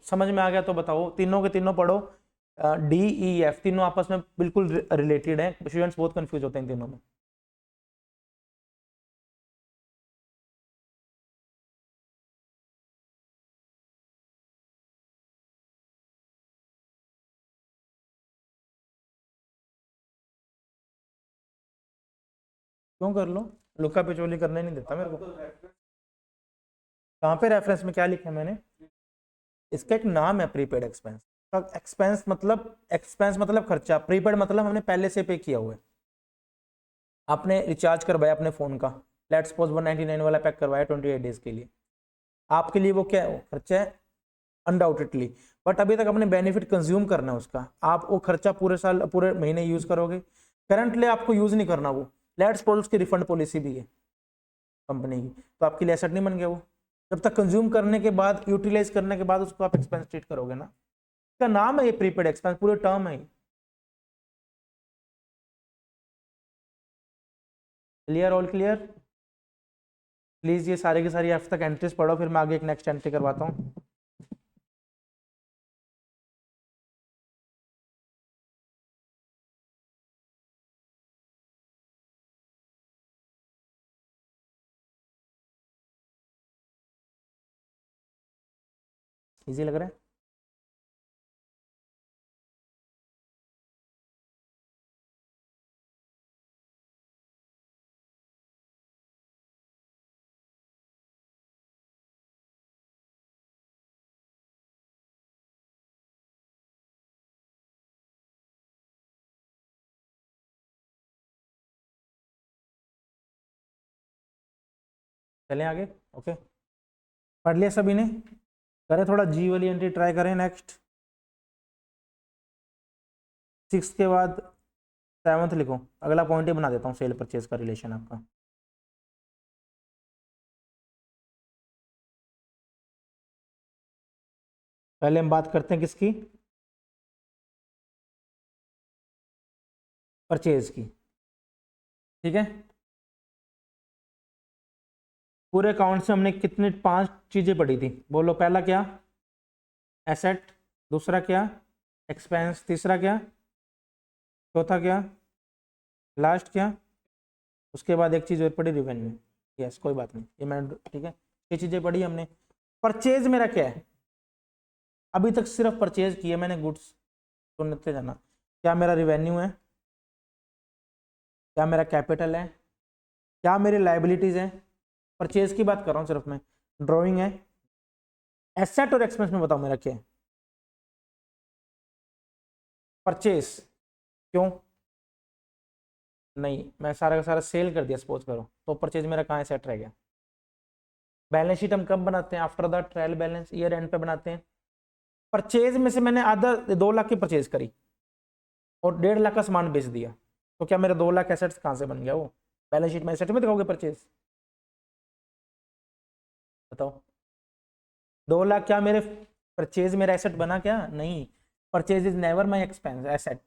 समझ में आ गया तो बताओ, तीनों के तीनों पढ़ो, डी ई एफ तीनों आपस में बिल्कुल रिलेटेड है, स्टूडेंट्स बहुत कंफ्यूज होते हैं इन तीनों में। क्यों कर लो, लुका पिचोली करने नहीं देता मेरे को। कहाँ पे रेफरेंस में क्या लिखा है मैंने, इसका एक नाम है प्रीपेड एक्सपेंस। एक्सपेंस मतलब खर्चा, प्रीपेड मतलब हमने पहले से पे किया हुआ है। आपने रिचार्ज करवाया अपने फोन का, लेट्स सपोज 199 वाला पैक करवाया 28 डेज के लिए, आपके लिए वो क्या है, खर्चा है अनडाउटेडली, बट अभी तक अपने बेनिफिट कंज्यूम करना है उसका, आप वो खर्चा पूरे साल पूरे महीने यूज करोगे, करंटली आपको यूज नहीं करना वो, लेट्स सपोज उसकी रिफंड पॉलिसी भी है कंपनी की, तो आपके लिए एसेट नहीं बन गया वो, जब तक कंज्यूम करने के बाद यूटिलाइज करने के बाद उसको आप एक्सपेंस ट्रीट करोगे ना, इसका नाम है ये प्रीपेड एक्सपेंस, पूरे टर्म है। Clear, all clear. प्लीज ये सारे की सारी एफ तक एंट्रीज पढ़ो, फिर मैं आगे एक नेक्स्ट एंट्री करवाता हूँ। इजी लग रहा है। चलें आगे, ओके। पढ़ लिया सभी ने, करें थोड़ा जी वाली एंट्री ट्राई करें नेक्स्ट। 6 के बाद 7 लिखो, अगला पॉइंट ही बना देता हूँ, सेल परचेज का रिलेशन आपका। पहले हम बात करते हैं किसकी, परचेज की, ठीक है। पूरे अकाउंट से हमने कितने 5 चीजें पढ़ी थी, बोलो। पहला क्या, एसेट, दूसरा क्या, एक्सपेंस, तीसरा क्या, चौथा क्या, लास्ट क्या, उसके बाद एक चीज और पढ़ी, रिवेन्यू। यस, कोई बात नहीं, ये मैंने, ठीक है, ये चीजें पढ़ी हमने। परचेज मेरा क्या है, अभी तक सिर्फ परचेज किया मैंने गुड्स, सुनते जाना। क्या मेरा रिवेन्यू है, क्या मेरा कैपिटल है, क्या मेरी लाइबिलिटीज है, परचेज की बात कर रहा हूँ सिर्फ मैं, ड्राइंग है, एसेट और एक्सपेंस में बताओ मेरा क्या है, परचेज। क्यों, नहीं मैं सारा का सारा सेल कर दिया सपोज करो, तो परचेज मेरा कहाँ सेट रह गया। बैलेंस शीट हम कब बनाते हैं, after the trial balance, year and पे बनाते हैं। परचेज में से मैंने आधा 2 लाख की परचेज करी और 1.5 लाख का सामान बेच दिया, तो क्या मेरे 2 लाख एसेट्स कहाँ से बन गया, वो बैलेंस शीट में एसेट में दिखाओगे परचेज, बताओ। 2 लाख क्या मेरे परचेज मेरा एसेट बना क्या, नहीं। Purchase is never my expense asset,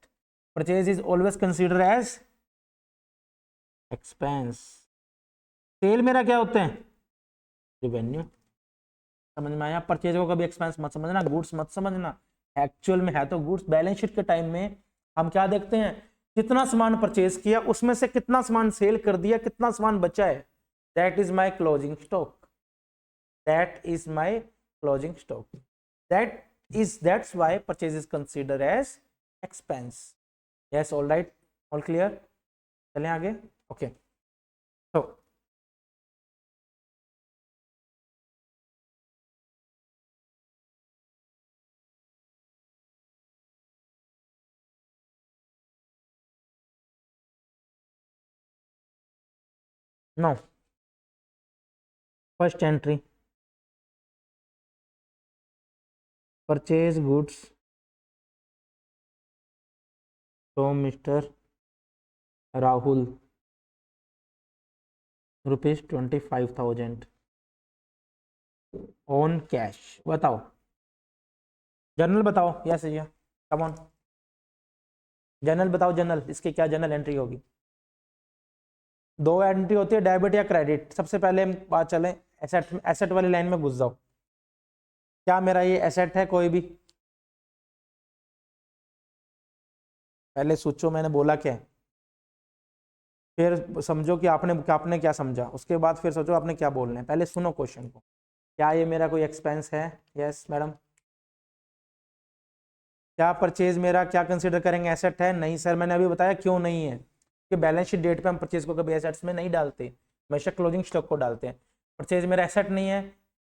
purchase is always consider as expense. Sale मेरा क्या होते हैं, रिवेन्यू। समझ में आया, परचेज को कभी एक्सपेंस मत समझना, गुड्स मत समझना, एक्चुअल में है तो गुड्स। बैलेंस शीट के टाइम में हम क्या देखते हैं, कितना सामान परचेज किया, उसमें से कितना सामान सेल कर दिया, कितना सामान बचा है, that is my closing stock, that is my closing stock, that's why purchase is considered as expense. Yes, all right, all clear। चलें आगे, ओके। तो no, first entry, purchase goods from mister Rahul ₹25,000 on cash. बताओ जनरल बताओ, यस भैया कम ऑन जनरल बताओ, जनरल इसकी क्या जनरल एंट्री होगी? दो एंट्री होती है, डेबिट या क्रेडिट। सबसे पहले हम बात चलें एसेट, एसेट वाली लाइन में घुस जाओ। क्या मेरा ये एसेट है कोई भी? पहले सोचो मैंने बोला क्या है, फिर समझो कि आपने क्या समझा, उसके बाद फिर सोचो आपने क्या बोलना है। पहले सुनो क्वेश्चन को। क्या ये मेरा कोई एक्सपेंस है? Yes madam. क्या परचेज मेरा क्या कंसीडर करेंगे एसेट है? नहीं सर, मैंने अभी बताया क्यों नहीं है कि बैलेंस शीट डेट पे हम परचेज को कभी एसेट्स में नहीं डालते, हमेशा क्लोजिंग स्टॉक को डालते हैं। परचेज मेरा एसेट नहीं है।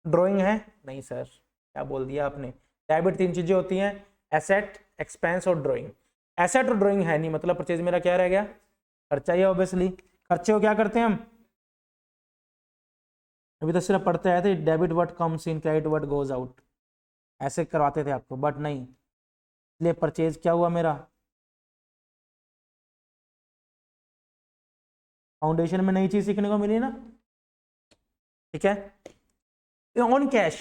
ड्राइंग है? नहीं सर, क्या बोल दिया आपने? डेबिट तीन चीजें होती हैं, एसेट, एक्सपेंस और ड्राइंग। एसेट और ड्राइंग है नहीं, मतलब परचेज मेरा क्या रह गया? खर्चा ही है ऑब्वियसली। खर्चे को क्या करते हैं हम? अभी तो सिर्फ पढ़ते आए थे, debit what comes in, credit what goes out, ऐसे करवाते थे आपको, बट नहीं। इसलिए परचेज क्या हुआ मेरा? फाउंडेशन में नई चीज सीखने को मिली ना, ठीक है। ऑन कैश,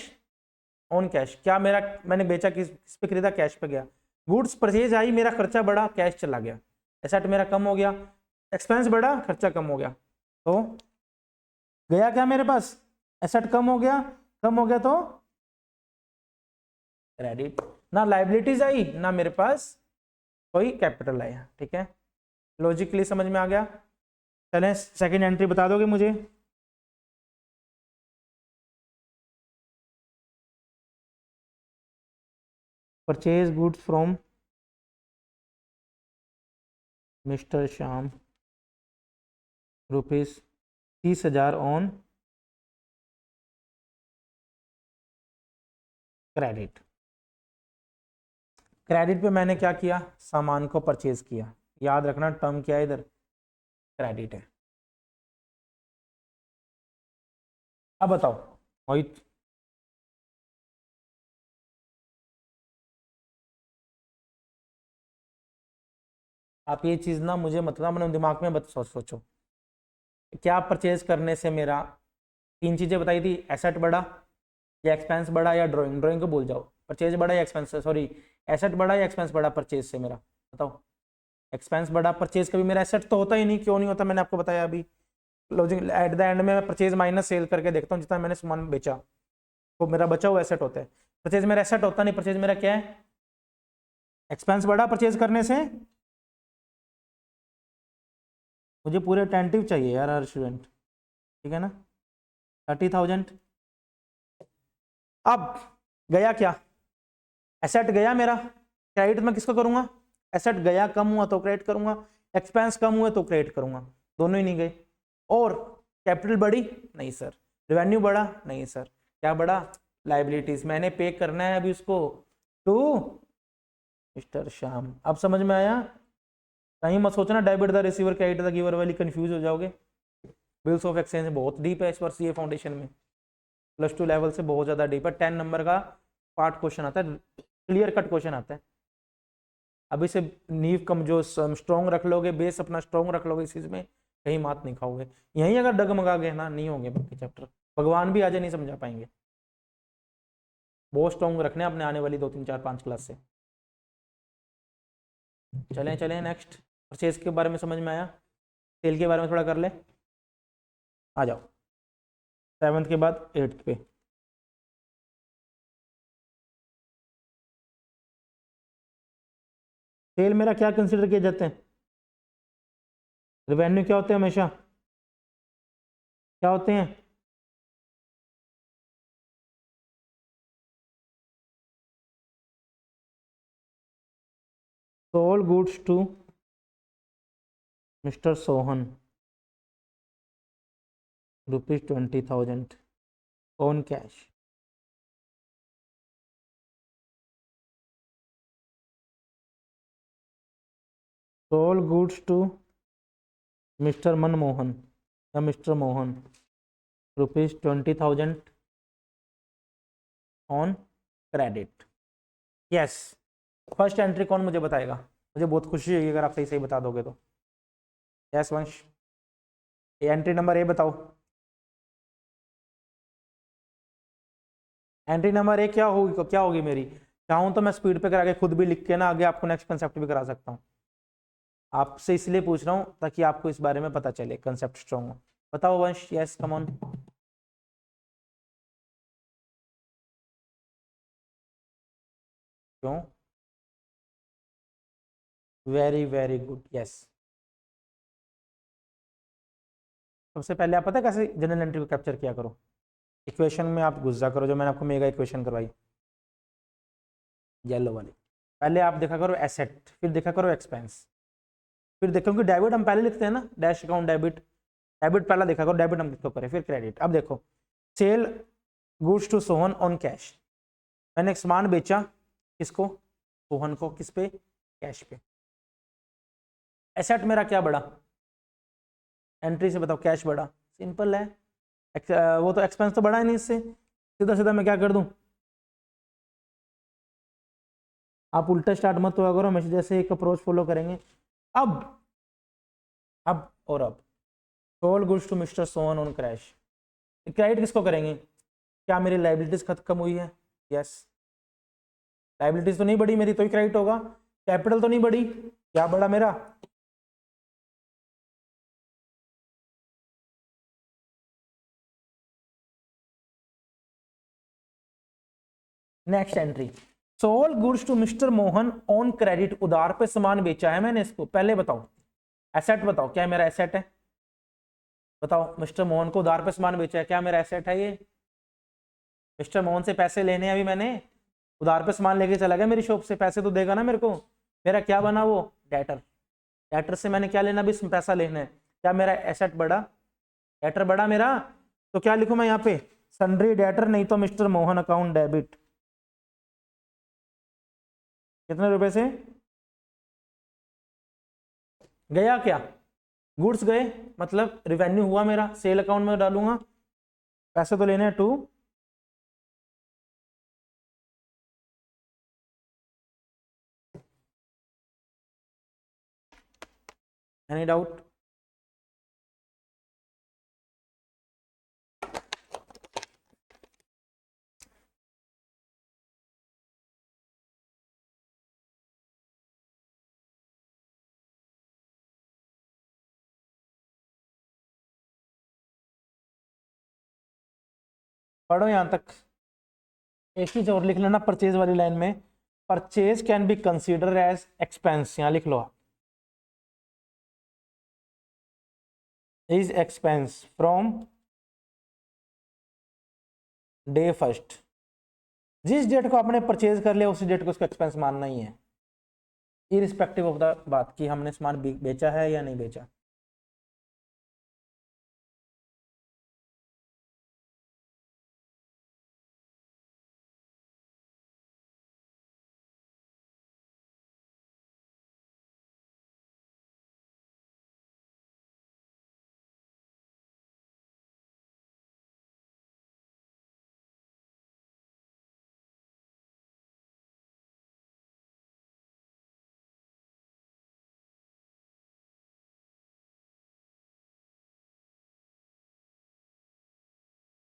ऑन कैश क्या मेरा, मैंने बेचा किस पे खरीदा? कैश पे गया। गुड्स परचेज आई, मेरा खर्चा बढ़ा, कैश चला गया, एसेट मेरा कम हो गया, एक्सपेंस बढ़ा, खर्चा कम हो गया, तो गया क्या मेरे पास? एसेट कम हो गया, कम हो गया तो क्रेडिट। ना लाइबिलिटीज आई ना मेरे पास कोई कैपिटल आया, ठीक है। लॉजिकली समझ में आ गया? चलें सेकंड एंट्री बता दोगे मुझे? Purchase goods from mister Shyam ₹30,000 on credit. Credit पे मैंने क्या किया? सामान को परचेज किया। याद रखना टर्म क्या है इधर? क्रेडिट है। अब बताओ मोहित, आप ये चीज ना मुझे मतलब अपने दिमाग में सोचो, क्या परचेज करने से मेरा, तीन चीजें बताई थी, एसेट बढ़ा या एक्सपेंस बढ़ा या ड्राइंग, ड्राइंग को भूल जाओ, परचेज बढ़ा या एक्सपेंस, सॉरी एसेट बढ़ा या एक्सपेंस बढ़ा परचेज से मेरा? बताओ। एक्सपेंस बढ़ा, परचेज कभी मेरा एसेट तो होता ही नहीं, क्यों नहीं होता? मैंने आपको बताया अभी, लॉजिक एट द एंड में मैं परचेज माइनस सेल करके देखता हूँ जितना मैंने सामान बेचा, तो मेरा बचा हुआ एसेट होता है। परचेज मेरा एसेट होता नहीं, परचेज मेरा क्या है? एक्सपेंस बढ़ा परचेज करने से। मुझे पूरे अटेंटिव चाहिए यार हर स्टूडेंट, ठीक है ना। 30,000। अब गया क्या? एसेट गया मेरा, क्रेडिट में किसको करूंगा? एसेट गया कम हुआ तो क्रेडिट करूंगा, एक्सपेंस कम हुए तो क्रेडिट करूंगा, दोनों ही नहीं गए। और कैपिटल बढ़ी? नहीं सर। रेवेन्यू बढ़ा? नहीं सर। क्या बढ़ा? लाइबिलिटीज। मैंने पे करना है अभी उसको टू मिस्टर श्याम। अब समझ में आया? कहीं मत सोचना debit the receiver credit the giver वाली, कंफ्यूज हो जाओगे। बिल्स ऑफ एक्सचेंज बहुत डीप है इस वर्ष ये फाउंडेशन में, +2 लेवल से बहुत ज्यादा डीप है। 10 नंबर का पार्ट क्वेश्चन आता है, क्लियर कट क्वेश्चन आता है। अभी से नींव कमजोर स्ट्रॉन्ग रख लोगे, बेस अपना स्ट्रॉन्ग रख लोगे, इस चीज में कहीं मात नहीं खाओगे। यहीं अगर डगमगा गए ना, नहीं होंगे बाकी चैप्टर, भगवान भी आज नहीं समझा पाएंगे। बहुत स्ट्रॉन्ग रखने अपने आने वाली 2 3 4 5 क्लास से। चलें चलें नेक्स्ट। परचेज के बारे में समझ में आया, सेल के बारे में थोड़ा कर ले। आ जाओ 7th के बाद 8th पे। सेल मेरा क्या कंसिडर किए जाते हैं? रेवेन्यू क्या होते हैं हमेशा? क्या होते हैं? Sold goods to mister Sohan ₹20,000 on cash. Sold goods to mister Manmohan या mister Mohan ₹20,000 on credit. Yes, first entry कौन मुझे बताएगा? मुझे बहुत खुशी होगी अगर आप सही सही बता दोगे तो। यस वंश, एंट्री नंबर ए बताओ। एंट्री नंबर ए क्या होगी मेरी? चाहूँ तो मैं स्पीड पे करा के खुद भी लिख के ना आगे आपको नेक्स्ट कंसेप्ट भी करा सकता हूँ। आपसे इसलिए पूछ रहा हूँ ताकि आपको इस बारे में पता चले, कंसेप्ट स्ट्रॉन्ग हो। बताओ वंश। Yes come on. क्यों? Very very good. यस, सबसे पहले आप पता है कैसे जनरल एंट्री को कैप्चर किया करो? इक्वेशन में आप घुस जा करो, जो मैंने आपको मेगा इक्वेशन करवाई येलो वाली। पहले आप देखा करो एसेट, फिर देखा करो एक्सपेंस, फिर देखो कि डेबिट हम पहले लिखते हैं ना, डैश अकाउंट डेबिट। डेबिट पहला देखा करो, डेबिट हम किसको करें, फिर क्रेडिट। अब देखो, sale goods to Sohan on cash, मैंने एक सामान बेचा, किसको? सोहन को। किस पे? कैश पे। एसेट मेरा क्या बढ़ा? एंट्री से बताओ, कैश बढ़ा। सिंपल है। वो तो एक्सपेंस तो बढ़ा ही नहीं इससे, सीधा सीधा मैं क्या कर दूं? आप उल्टा स्टार्ट मत हुआ करो, हमेशा जैसे एक अप्रोच फॉलो करेंगे। अब अब sold goods to mister Sohan on cash, credit किसको करेंगे? क्या मेरी लाइबिलिटीज खत्म हुई है? यस। लाइबिलिटीज तो नहीं बढ़ी मेरी, तो ही क्रेडिट होगा। कैपिटल तो नहीं बढ़ी, क्या बढ़ा मेरा? Next entry, sold goods to mister Mohan on credit, उधार पे सामान बेचा है मैंने इसको। पहले बताओ एसेट, बताओ क्या मेरा एसेट है? बताओ, मिस्टर मोहन को उधार पे सामान बेचा है, क्या मेरा एसेट है ये? मिस्टर मोहन से पैसे लेने अभी मैंने, उधार पे सामान लेके चला गया मेरी शॉप से, पैसे तो देगा ना मेरे को। मेरा क्या बना वो? डेटर। डेटर से मैंने क्या लेना? भी पैसा लेना है। क्या मेरा एसेट बढ़ा? डेटर बढ़ा मेरा। तो क्या लिखूं मैं यहाँ पे? सन्ड्री डेटर, नहीं तो मिस्टर मोहन अकाउंट डेबिट। कितने रुपए से गया? क्या गुड्स गए, मतलब रिवेन्यू हुआ मेरा, सेल अकाउंट में डालूंगा। पैसे तो लेने हैं टू, एनी डाउट? पढ़ो यहां तक। एक चीज और लिख लेना परचेज वाली लाइन में, purchase can be consider as expense, यहां लिख लो आप। Is expense from day first, जिस डेट को आपने परचेज कर लिया उसी डेट को उसका एक्सपेंस मानना ही है, इरिस्पेक्टिव ऑफ द बात कि हमने सामान बेचा है या नहीं बेचा।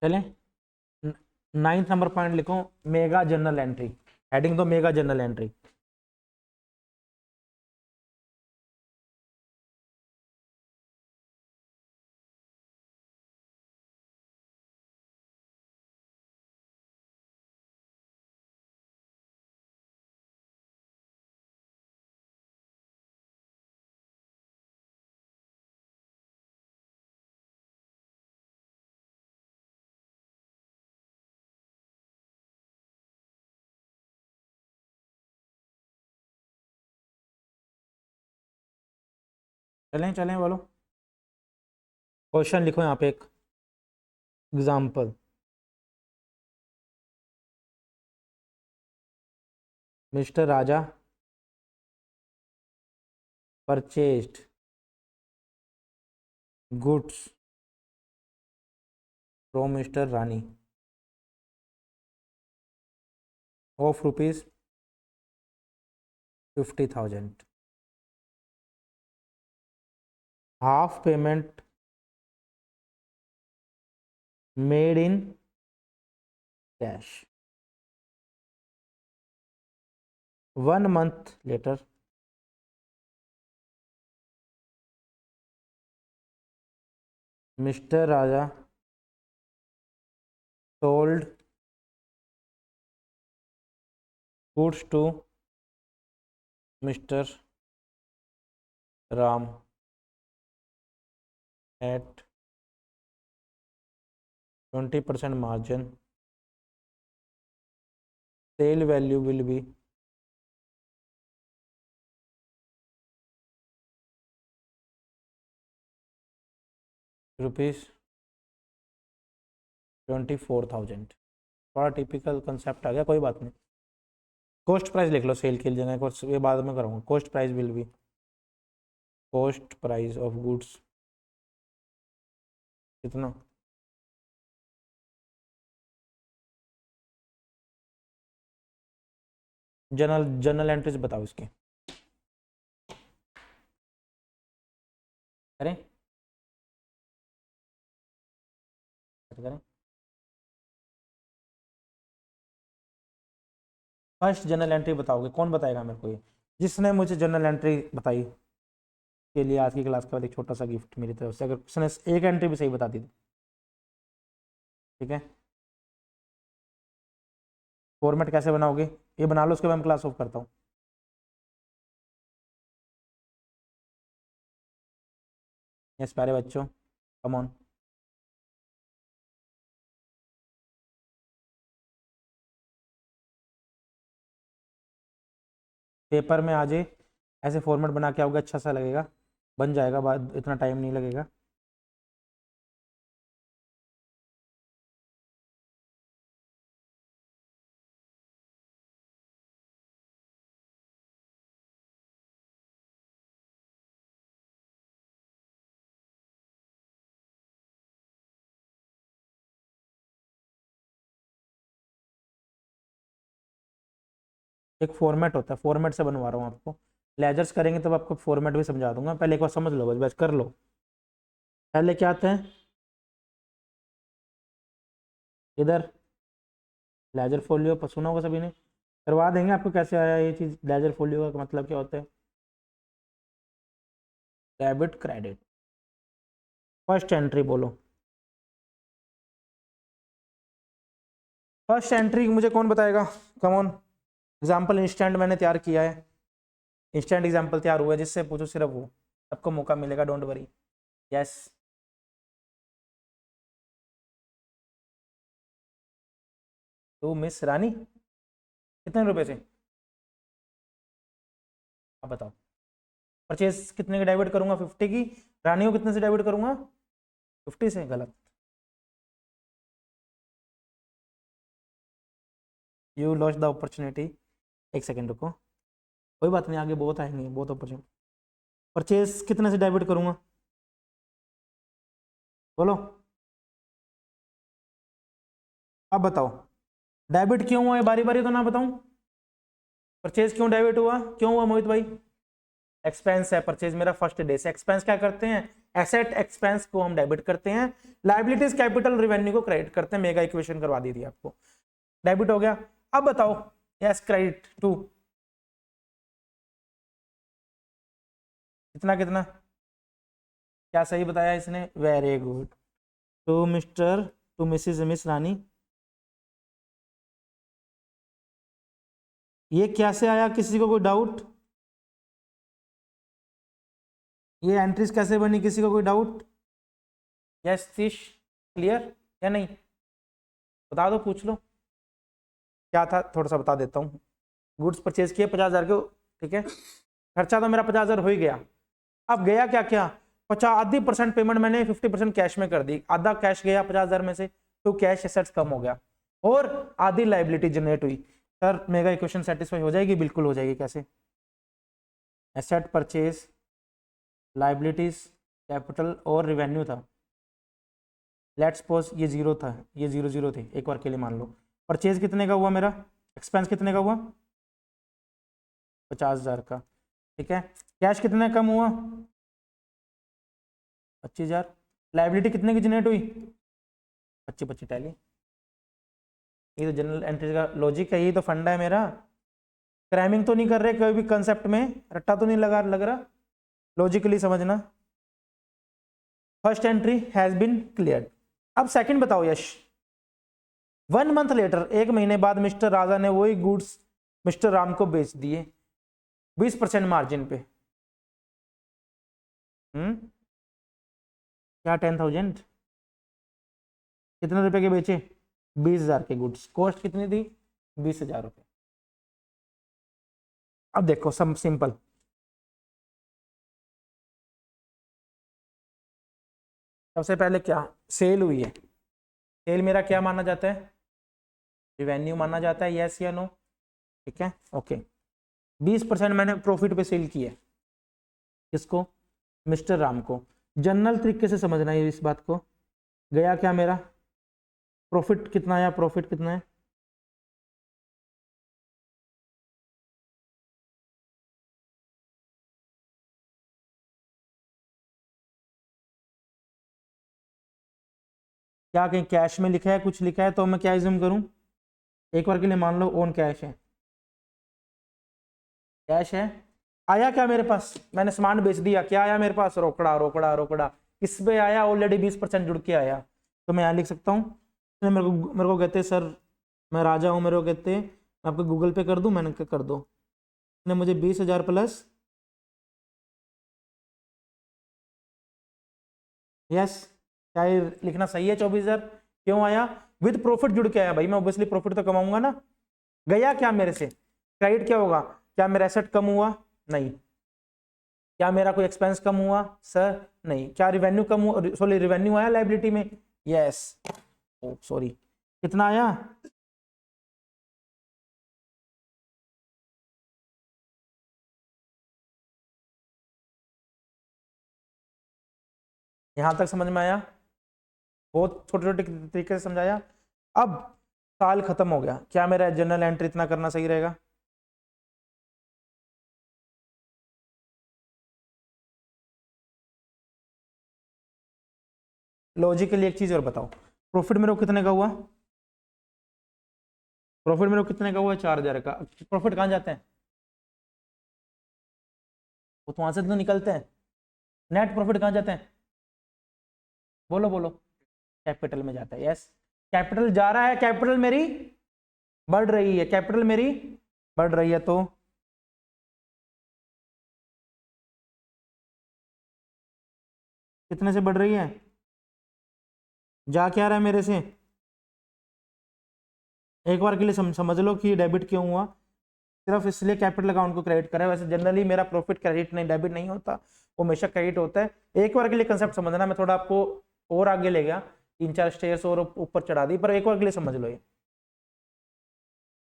चलें, 9th नंबर पॉइंट लिखो, मेगा जर्नल एंट्री। हेडिंग दो मेगा जर्नल एंट्री। चलें चलें बोलो। क्वेश्चन लिखो यहाँ पे एक example, mister Raja purchased goods from mister Rani of rupees 50,000, half payment made in cash, 1 month later Mr. Raja sold goods to Mr. Ram at 20% margin. Sale value will be ₹24,000। थोड़ा टिपिकल कंसेप्ट आ गया, कोई बात नहीं। कॉस्ट प्राइस लिख लो सेल के लिए, ये बाद में करूँगा। Cost price will be, cost price of goods कितना, जनरल एंट्रीज बताओ इसके, करें करें। फर्स्ट जनरल एंट्री बताओगे, कौन बताएगा मेरे को? ये जिसने मुझे जनरल एंट्री बताई के लिए आज की क्लास के बाद एक छोटा सा गिफ्ट मेरी तरफ से, अगर उसने एक एंट्री भी सही बता दी, ठीक है। फॉर्मेट कैसे बनाओगे ये बना लो, उसके बाद मैं क्लास ऑफ करता हूँ। यस प्यारे बच्चों, कम ऑन। पेपर में आ जाए, ऐसे फॉर्मेट बना के आओगे, अच्छा सा लगेगा, बन जाएगा, बाद इतना टाइम नहीं लगेगा। एक फॉर्मेट होता है, फॉर्मेट से बनवा रहा हूँ आपको। लेजर्स करेंगे तब आपको फॉर्मेट भी समझा दूंगा, पहले एक बार समझ लो, बस बस कर लो। पहले क्या आता है इधर, लेजर फोलियो सुना होगा सभी ने, करवा देंगे आपको कैसे आया ये चीज़। लेजर फोलियो का मतलब क्या होता है? Debit credit. फर्स्ट एंट्री बोलो, फर्स्ट एंट्री मुझे कौन बताएगा? Come on. एग्जाम्पल इंस्टेंट मैंने तैयार किया है, इंस्टेंट एग्जाम्पल तैयार हुआ है, जिससे पूछो सिर्फ वो, सबको मौका मिलेगा, डोंट वरी। यस, तो मिस रानी कितने रुपए से, आप बताओ। परचेज कितने की डाइवर्ट करूंगा? 50 की। रानी को कितने से डाइवर्ट करूंगा? 50 से। गलत, यू लॉस द अपॉर्चुनिटी। एक सेकेंड रुको, कोई बात नहीं, आगे बहुत आएंगे, बहुत अपॉर्चुनिटी। परचेज कितने से डाइवर्ट करूंगा बोलो, अब बताओ। डेबिट क्यों हुआ है, बारी बारी तो ना बताऊं। परचेज क्यों डेबिट हुआ, क्यों हुआ मोहित भाई? एक्सपेंस है, परचेज मेरा फर्स्ट डे से। एक्सपेंस क्या करते हैं? एसेट एक्सपेंस को हम डेबिट करते हैं, लाइबिलिटीज कैपिटल रिवेन्यू को क्रेडिट करते हैं। मेगा इक्वेशन करवा दी थी आपको, डेबिट हो गया। अब बताओ, यस क्रेडिट टू कितना कितना, क्या सही बताया इसने? Very good. To mister, to Mrs, miss Rani. ये कैसे आया, किसी को कोई डाउट? ये एंट्रीज कैसे बनी, किसी को कोई डाउट? यस तीश, क्लियर या नहीं? बता दो, पूछ लो क्या था, थोड़ा सा बता देता हूँ। गुड्स परचेज किए 50,000 के, ठीक है। खर्चा तो मेरा 50,000 हो ही गया। अब गया क्या क्या, 50% पेमेंट मैंने 50% कैश में कर दी, आधा कैश गया 50,000 में से, तो कैश एसेट्स कम हो गया, और आधी लाइबिलिटी जनरेट हुई। सर मेगा इक्वेशन सेटिस्फाई हो जाएगी? बिल्कुल हो जाएगी। कैसे? एसेट परचेज, लाइबिलिटीज कैपिटल और रिवेन्यू था। लेट्स सपोज ये जीरो था, ये जीरो जीरो थे, एक बार के लिए मान लो। परचेज कितने का हुआ मेरा, एक्सपेंस कितने का हुआ? 50,000 का, ठीक है। कैश कितना कम हुआ, 25,000। लाइबिलिटी कितने की जनरेट हुई, 25 टैली। ये तो जनरल एंट्री का लॉजिक है, ये तो फंडा है मेरा। क्रैमिंग तो नहीं कर रहे कोई भी कंसेप्ट में, रट्टा तो नहीं लग रहा, लॉजिकली समझना। First entry has been cleared. अब सेकंड बताओ यश। 1 मंथ लेटर, 1 महीने बाद मिस्टर राजा ने वही गुड्स मिस्टर राम को बेच दिए 20% मार्जिन पे। क्या 10,000, कितने रुपए के बेचे, 20,000 के गुड्स, कॉस्ट कितनी थी, 20,000 रुपए। अब देखो सब सिंपल, सबसे पहले क्या सेल हुई है, सेल मेरा क्या माना जाता है, रिवेन्यू माना जाता है, यस या नो, ठीक है ओके। 20% मैंने प्रॉफिट पे सेल किया, किसको, मिस्टर राम को। जनरल तरीके से समझना है इस बात को, गया क्या मेरा, प्रॉफिट कितना आया, प्रॉफिट कितना है, क्या कहीं कैश में लिखा है, कुछ लिखा है तो मैं क्या एज्यूम करूं, एक बार के लिए मान लो ओन कैश है, कैश है। आया क्या मेरे पास, मैंने सामान बेच दिया, क्या आया मेरे पास, रोकड़ा रोकड़ा रोकड़ा। किस पे आया, ऑलरेडी 20% जुड़ के आया, तो मैं यहाँ लिख सकता हूँ। मेरे को कहते सर मैं राजा हूँ, मेरे को कहते मैं आपको गूगल पे कर दूँ, मैंने कहा कर दो, ने मुझे 20,000 प्लस, यस, क्या ये लिखना सही है, 24,000 क्यों आया, विद प्रॉफिट जुड़ के आया, भाई मैं ऑब्वियसली प्रॉफिट तो कमाऊंगा ना। गया क्या मेरे से, क्रेडिट क्या होगा, क्या मेरा एसेट कम हुआ, नहीं। क्या मेरा कोई एक्सपेंस कम हुआ, सर नहीं। क्या रिवेन्यू कम हुआ, सॉरी रिवेन्यू आया लाइबिलिटी में, यस, ओ सॉरी, कितना आया, यहां तक समझ में आया, बहुत छोटे छोटे तरीके से समझाया। अब साल खत्म हो गया, क्या मेरा जनरल एंट्री इतना करना सही रहेगा, लॉजिकली एक चीज और बताओ, प्रॉफिट मेरे को कितने का हुआ, प्रॉफिट मेरे को कितने का हुआ, 4,000 का। प्रॉफिट कहाँ जाते हैं, वो तो वहां से तो निकलते हैं। नेट प्रॉफिट कहाँ जाते हैं, बोलो बोलो, कैपिटल में जाता है, यस। कैपिटल जा रहा है, कैपिटल मेरी बढ़ रही है, कैपिटल मेरी बढ़ रही है, तो कितने से बढ़ रही है, जा क्या रहा है मेरे से, एक बार के लिए समझ लो कि डेबिट क्यों हुआ, सिर्फ इसलिए कैपिटल अकाउंट को क्रेडिट करें। वैसे जनरली मेरा प्रॉफिट क्रेडिट नहीं, डेबिट नहीं होता, वो हमेशा क्रेडिट होता है। एक बार के लिए कंसेप्ट समझना, मैं थोड़ा आपको और आगे ले गया, 3-4 स्टेयर्स और ऊपर चढ़ा दी, पर एक बार के लिए समझ लो। ये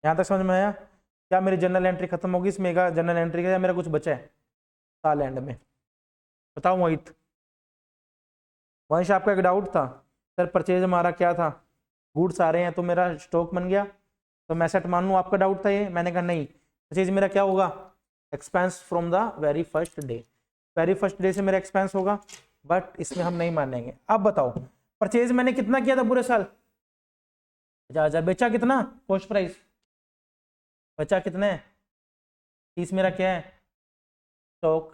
यहाँ तक समझ में आया, क्या मेरी जनरल एंट्री खत्म होगी इसमें, जनरल एंट्री का, या मेरा कुछ बचा है साल एंड में, बताओ मोहित। वंश आपका एक डाउट था, सर परचेज हमारा क्या था, गुड्स आ रहे हैं तो मेरा स्टॉक बन गया तो मैं सेट मान लूँ, आपका डाउट था ये, मैंने कहा नहीं, परचेज मेरा क्या होगा, expense from the very first day, very first day से मेरा एक्सपेंस होगा, बट इसमें हम नहीं मानेंगे। अब बताओ परचेज मैंने कितना किया था पूरे साल, 50,000, बेचा कितना, कॉस्ट प्राइस, बचा कितने, 30 मेरा क्या है, स्टॉक।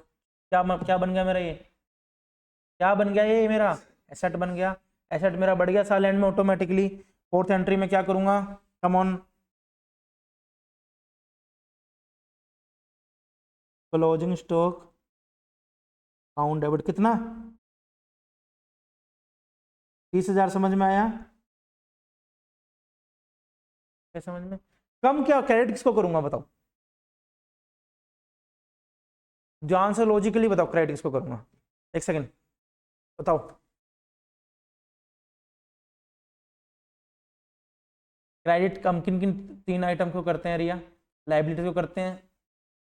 क्या बन गया मेरा, ये क्या बन गया, ये मेरा एसेट बन गया, एसेट मेरा बढ़ गया साल एंड में ऑटोमेटिकली। फोर्थ एंट्री में क्या करूंगा, come on, closing stock count debit कितना, 30,000, समझ में आया, क्या समझ में, कम क्या, क्रेडिट किसको करूंगा बताओ, जान से लॉजिकली बताओ, क्रेडिट किसको करूंगा, एक सेकंड बताओ, क्रेडिट कम किन किन 3 आइटम को करते हैं रिया, लाइबिलिटी को करते हैं,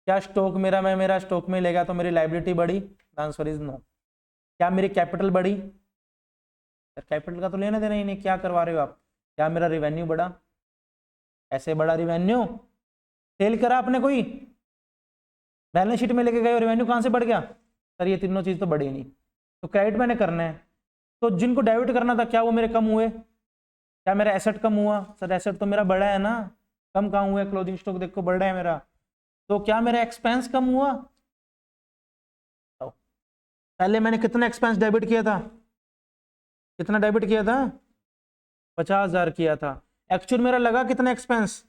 क्या स्टॉक मेरा, मैं मेरा स्टॉक में लेगा तो मेरी लाइबिलिटी बढ़ी, आंसर इज नो। क्या मेरी कैपिटल बढ़ी, कैपिटल का तो लेना देना ही नहीं, क्या करवा रहे हो आप, क्या मेरा रिवेन्यू बढ़ा, ऐसे बड़ा रिवेन्यू, सेल करा आपने कोई, बैलेंस शीट में लेके गए और रेवेन्यू कहाँ से बढ़ गया सर, ये तीनों चीज तो बढ़ी नहीं, तो क्रेडिट मैंने करना है। तो जिनको डेबिट करना था क्या वो मेरे कम हुए? क्या मेरा एसेट कम हुआ? सर एसेट तो मेरा बढ़ा है ना, कम कहाँ हुआ है? क्लोजिंग स्टॉक देखो बढ़ रहा है मेरा। तो क्या मेरा एक्सपेंस कम हुआ? पहले मैंने कितना एक्सपेंस डेबिट किया था? कितना डेबिट किया था? 50,000 किया था। एक्चुअल मेरा लगा कितना एक्सपेंस?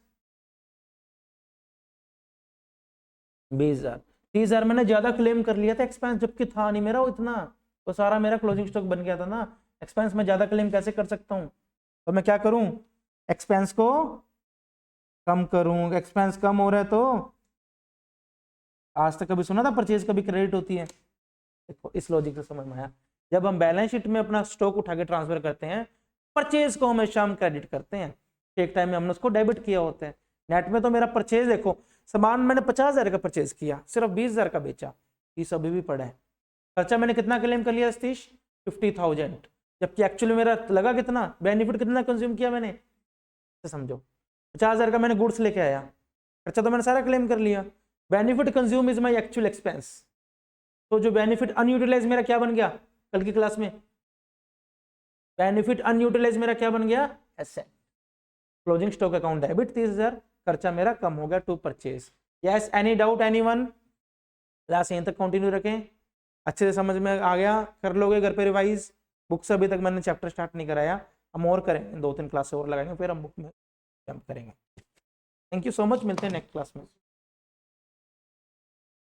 20,000। 30,000 मैंने ज्यादा क्लेम कर लिया था एक्सपेंस, जबकि था नहीं मेरा वो इतना, तो सारा मेरा क्लोजिंग स्टॉक बन गया था ना। एक्सपेंस में ज्यादा क्लेम कैसे कर सकता हूँ? तो मैं क्या करूं, एक्सपेंस को कम करूं। एक्सपेंस कम हो रहा है तो आज तक कभी सुना था परचेज कभी क्रेडिट होती है? देखो इस लॉजिक से समझ में आया। जब हम बैलेंस शीट में अपना स्टॉक उठा के ट्रांसफर करते हैं, परचेज को हमेशा हम क्रेडिट करते हैं, एक टाइम में हमने उसको डेबिट किया होता है। नेट में तो मेरा परचेज देखो, सामान मैंने 50,000 का परचेज किया, सिर्फ 20,000 का बेचा, फीस अभी भी पड़ा है। खर्चा मैंने कितना क्लेम कर लिया सतीश? 50,000, जबकि एक्चुअली मेरा लगा कितना, बेनिफिट कितना कंज्यूम किया मैंने? तो समझो 50,000 का मैंने गुड्स लेके आया, खर्चा तो मैंने सारा क्लेम कर लिया, benefit consume is my actual expense. तो जो बेनिफिट अनयूटिलाइज मेरा क्या बन गया कल की क्लास में? बेनिफिट अनयूटिलाइज मेरा क्या बन गया? Asset. Closing stock account debit 30,000, खर्चा मेरा कम हो गया to purchase. Yes, any doubt anyone? Class यहीं तक कंटिन्यू रखें, अच्छे से समझ में आ गया? कर लोगे घर पे रिवाइज? बुक से अभी तक मैंने चैप्टर स्टार्ट नहीं कराया, हम और करें, 2-3 क्लास और लगाएंगे, फिर हम बुक में जंप करेंगे। थैंक यू सो मच, मिलते हैं नेक्स्ट क्लास में।